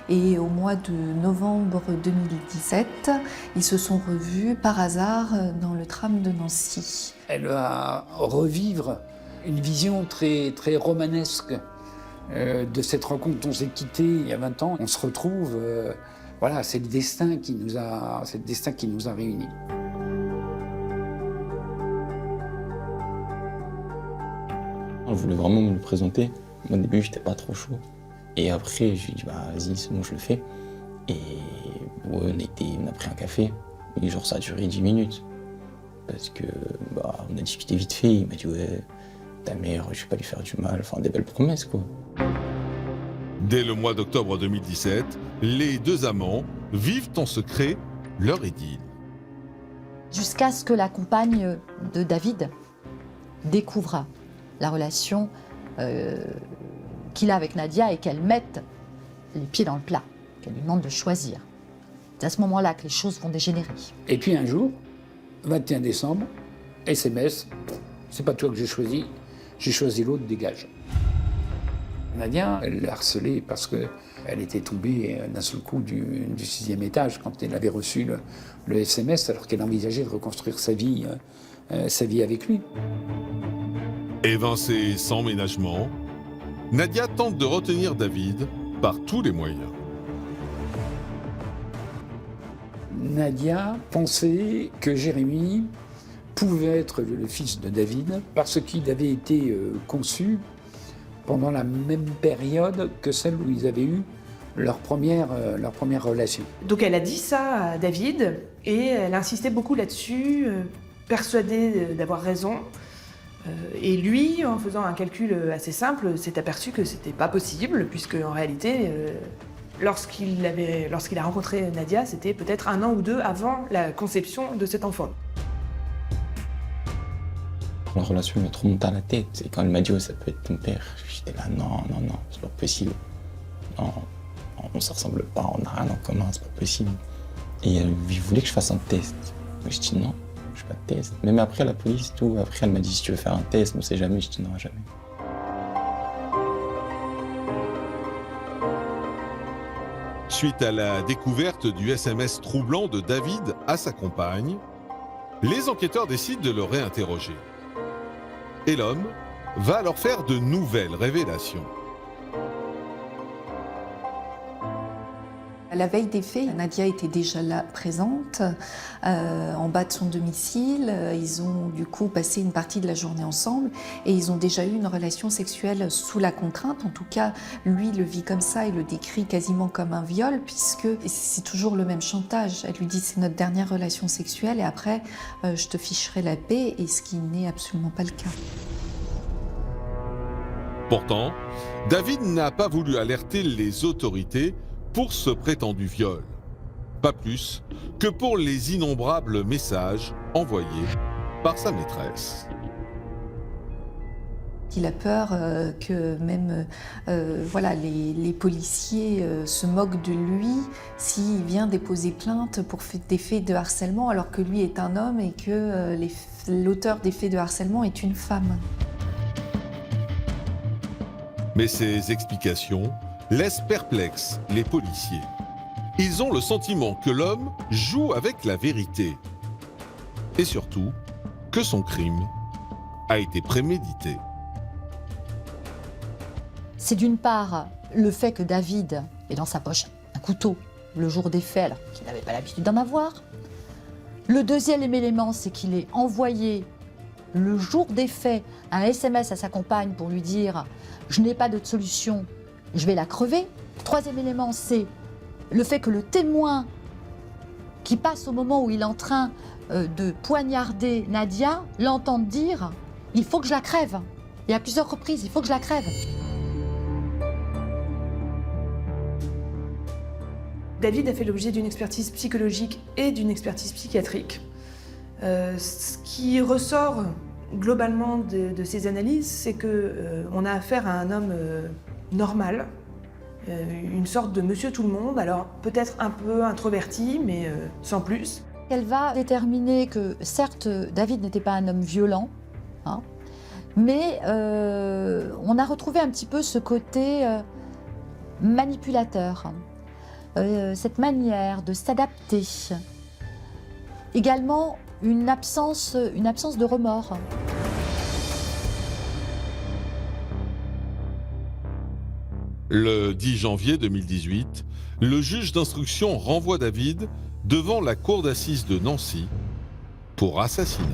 Et au mois de novembre 2017, ils se sont revus par hasard dans le tram de Nancy. Elle va revivre une vision très, très romanesque de cette rencontre. On s'est quittés il y a 20 ans, on se retrouve. Voilà, c'est le destin qui nous a réunis. On voulait vraiment me le présenter. Au début, j'étais pas trop chaud. Et après, je lui ai dit, bah vas-y, c'est bon, je le fais. Et ouais, on a pris un café. Et genre, ça a duré 10 minutes. Parce que, bah, on a discuté vite fait. Il m'a dit, ouais, ta mère, je vais pas lui faire du mal. Enfin, des belles promesses, quoi. Dès le mois d'octobre 2017, les deux amants vivent en secret leur idylle. Jusqu'à ce que la compagne de David découvre la relation qu'il a avec Nadia et qu'elle mette les pieds dans le plat, qu'elle lui demande de choisir. C'est à ce moment-là que les choses vont dégénérer. Et puis un jour, 21 décembre, SMS, c'est pas toi que j'ai choisi l'autre, dégage. Nadia, elle l'a harcelée parce qu'elle était tombée d'un seul coup du 6e étage quand elle avait reçu le SMS, alors qu'elle envisageait de reconstruire sa vie avec lui. Évincée sans ménagement, Nadia tente de retenir David par tous les moyens. Nadia pensait que Jérémy pouvait être le fils de David parce qu'il avait été conçu pendant la même période que celle où ils avaient eu leur première relation. Donc elle a dit ça à David et elle insistait beaucoup là-dessus, persuadée d'avoir raison. Et lui, en faisant un calcul assez simple, s'est aperçu que c'était pas possible, puisque en réalité, lorsqu'il a rencontré Nadia, c'était peut-être 1 an ou 2 avant la conception de cet enfant. La relation m'a trop monté à la tête. Et quand elle m'a dit, oh, ça peut être ton père, j'étais là, non, c'est pas possible. Non, on se ressemble pas, on n'a rien en commun, c'est pas possible. Et elle voulait que je fasse un test. Moi, je dis non, je fais pas de test. Même après la police, tout, après elle m'a dit, si tu veux faire un test, on sait jamais. Je dis non, jamais. Suite à la découverte du SMS troublant de David à sa compagne, les enquêteurs décident de le réinterroger. Et l'homme va alors faire de nouvelles révélations. À la veille des faits, Nadia était déjà là, présente, en bas de son domicile. Ils ont du coup passé une partie de la journée ensemble et ils ont déjà eu une relation sexuelle sous la contrainte. En tout cas, lui le vit comme ça et le décrit quasiment comme un viol puisque c'est toujours le même chantage. Elle lui dit c'est notre dernière relation sexuelle et après je te ficherai la paix, et ce qui n'est absolument pas le cas. Pourtant, David n'a pas voulu alerter les autorités pour ce prétendu viol. Pas plus que pour les innombrables messages envoyés par sa maîtresse. Il a peur que même les policiers se moquent de lui s'il vient déposer plainte pour des faits de harcèlement alors que lui est un homme et que l'auteur des faits de harcèlement est une femme. Mais ces explications laissent perplexes les policiers. Ils ont le sentiment que l'homme joue avec la vérité. Et surtout, que son crime a été prémédité. C'est d'une part le fait que David ait dans sa poche un couteau le jour des faits, alors qu'il n'avait pas l'habitude d'en avoir. Le deuxième élément, c'est qu'il ait envoyé le jour des faits un SMS à sa compagne pour lui dire « je n'ai pas d'autre solution, je vais la crever ». Troisième élément, c'est le fait que le témoin qui passe au moment où il est en train de poignarder Nadia l'entende dire « il faut que je la crève ». Il y a plusieurs reprises, il faut que je la crève. David a fait l'objet d'une expertise psychologique et d'une expertise psychiatrique. Ce qui ressort globalement de ces analyses, c'est qu'on a affaire à un homme normal, une sorte de monsieur tout le monde, alors peut-être un peu introverti, mais sans plus. Elle va déterminer que certes, David n'était pas un homme violent, hein, mais on a retrouvé un petit peu ce côté manipulateur. Cette manière de s'adapter. Également, une absence de remords. Le 10 janvier 2018, le juge d'instruction renvoie David devant la cour d'assises de Nancy pour assassinat.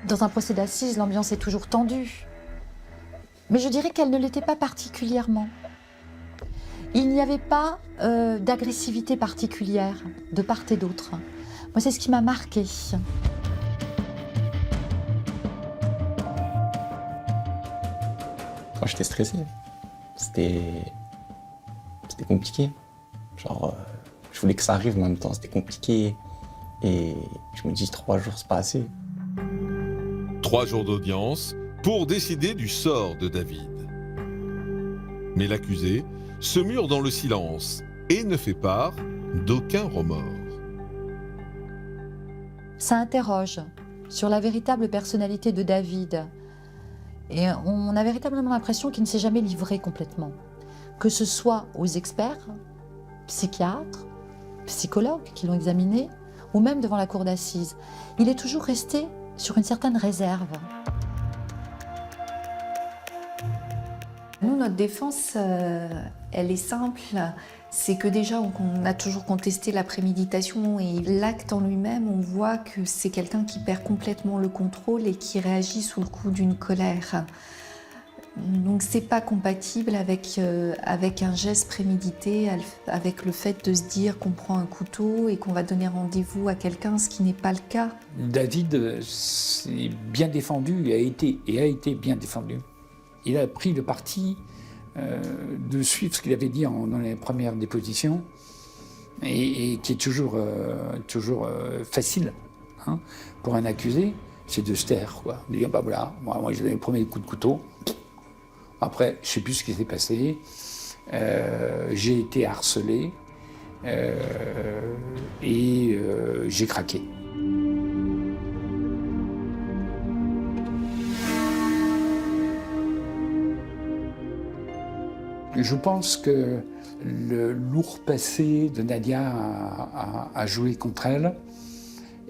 Dans un procès d'assises, l'ambiance est toujours tendue. Mais je dirais qu'elle ne l'était pas particulièrement. Il n'y avait pas d'agressivité particulière de part et d'autre. Moi, c'est ce qui m'a marquée. Moi, j'étais stressé. C'était compliqué. Genre, je voulais que ça arrive, mais en même temps, c'était compliqué. Et je me dis, 3 jours, c'est pas assez. 3 jours d'audience pour décider du sort de David. Mais l'accusé se mure dans le silence et ne fait part d'aucun remords. Ça interroge sur la véritable personnalité de David. Et on a véritablement l'impression qu'il ne s'est jamais livré complètement. Que ce soit aux experts, psychiatres, psychologues qui l'ont examiné, ou même devant la cour d'assises. Il est toujours resté sur une certaine réserve. Nous, notre défense, elle est simple. C'est que déjà, on a toujours contesté la préméditation et l'acte en lui-même, on voit que c'est quelqu'un qui perd complètement le contrôle et qui réagit sous le coup d'une colère. Donc c'est pas compatible avec un geste prémédité, avec le fait de se dire qu'on prend un couteau et qu'on va donner rendez-vous à quelqu'un, ce qui n'est pas le cas. David s'est bien défendu et a été bien défendu. Il a pris le parti de suivre ce qu'il avait dit dans les premières dépositions et qui est toujours facile hein, pour un accusé, c'est de se taire, quoi. De dire bah voilà, moi j'ai donné le premier coup de couteau. Après, je ne sais plus ce qui s'est passé. J'ai été harcelé et j'ai craqué. Je pense que le lourd passé de Nadia a joué contre elle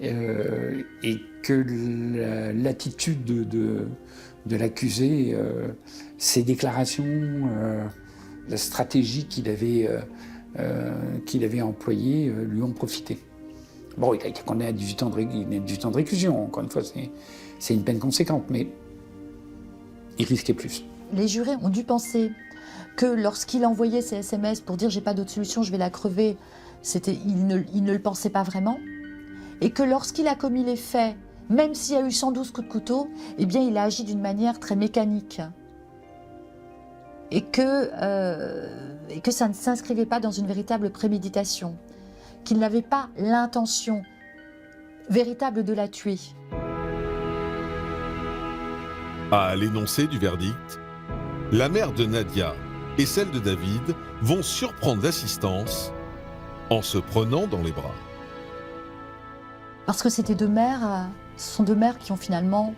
et que l'attitude de l'accusé, ses déclarations, la stratégie qu'il avait employée lui ont profité. Bon, il a été condamné à 18 ans de réclusion, encore une fois, c'est une peine conséquente, mais il risquait plus. Les jurés ont dû penser que lorsqu'il envoyait ses SMS pour dire « j'ai pas d'autre solution, je vais la crever », il ne le pensait pas vraiment, et que lorsqu'il a commis les faits, même s'il y a eu 112 coups de couteau, eh bien il a agi d'une manière très mécanique. Et que ça ne s'inscrivait pas dans une véritable préméditation, qu'il n'avait pas l'intention véritable de la tuer. À l'énoncé du verdict, la mère de Nadia et celle de David vont surprendre l'assistance en se prenant dans les bras. Parce que c'était deux mères, ce sont deux mères qui ont finalement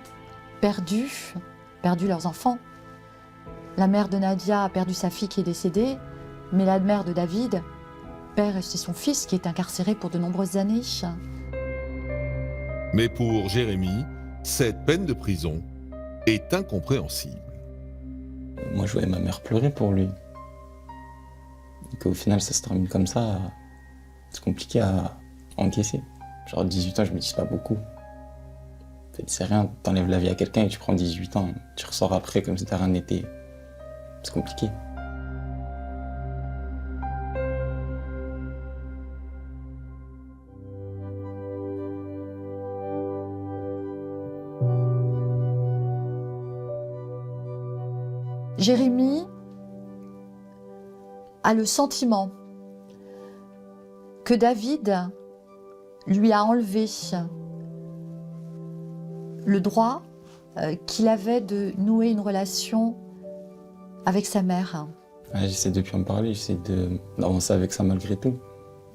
perdu leurs enfants. La mère de Nadia a perdu sa fille qui est décédée, mais la mère de David perd son fils qui est incarcéré pour de nombreuses années. Mais pour Jérémy, cette peine de prison est incompréhensible. Moi, je voyais ma mère pleurer pour lui. Qu'au final, ça se termine comme ça, c'est compliqué à encaisser. Genre 18 ans, je me dis, c'est pas beaucoup. En fait, c'est rien, t'enlèves la vie à quelqu'un et tu prends 18 ans. Tu ressors après comme si t'as rien été. C'est compliqué. Jérémy a le sentiment que David lui a enlevé le droit qu'il avait de nouer une relation avec sa mère. Ouais, j'essaie de plus en parler, j'essaie d'avancer avec ça malgré tout.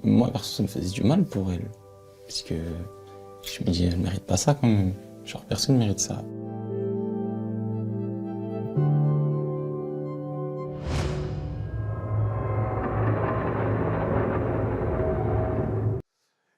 Moi, perso, ça me faisait du mal pour elle. Parce que je me dis, elle mérite pas ça quand même. Genre, personne ne mérite ça.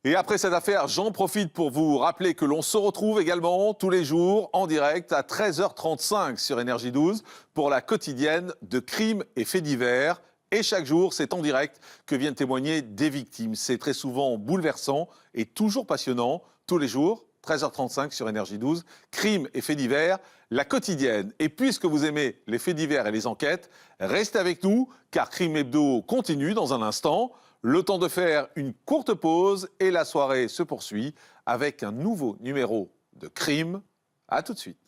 Et après cette affaire, j'en profite pour vous rappeler que l'on se retrouve également tous les jours en direct à 13h35 sur Énergie 12 pour la quotidienne de crimes et faits divers. Et chaque jour, c'est en direct que viennent témoigner des victimes. C'est très souvent bouleversant et toujours passionnant. Tous les jours, 13h35 sur Énergie 12, crimes et faits divers, la quotidienne. Et puisque vous aimez les faits divers et les enquêtes, restez avec nous car Crime Hebdo continue dans un instant. Le temps de faire une courte pause et la soirée se poursuit avec un nouveau numéro de Crime. À tout de suite.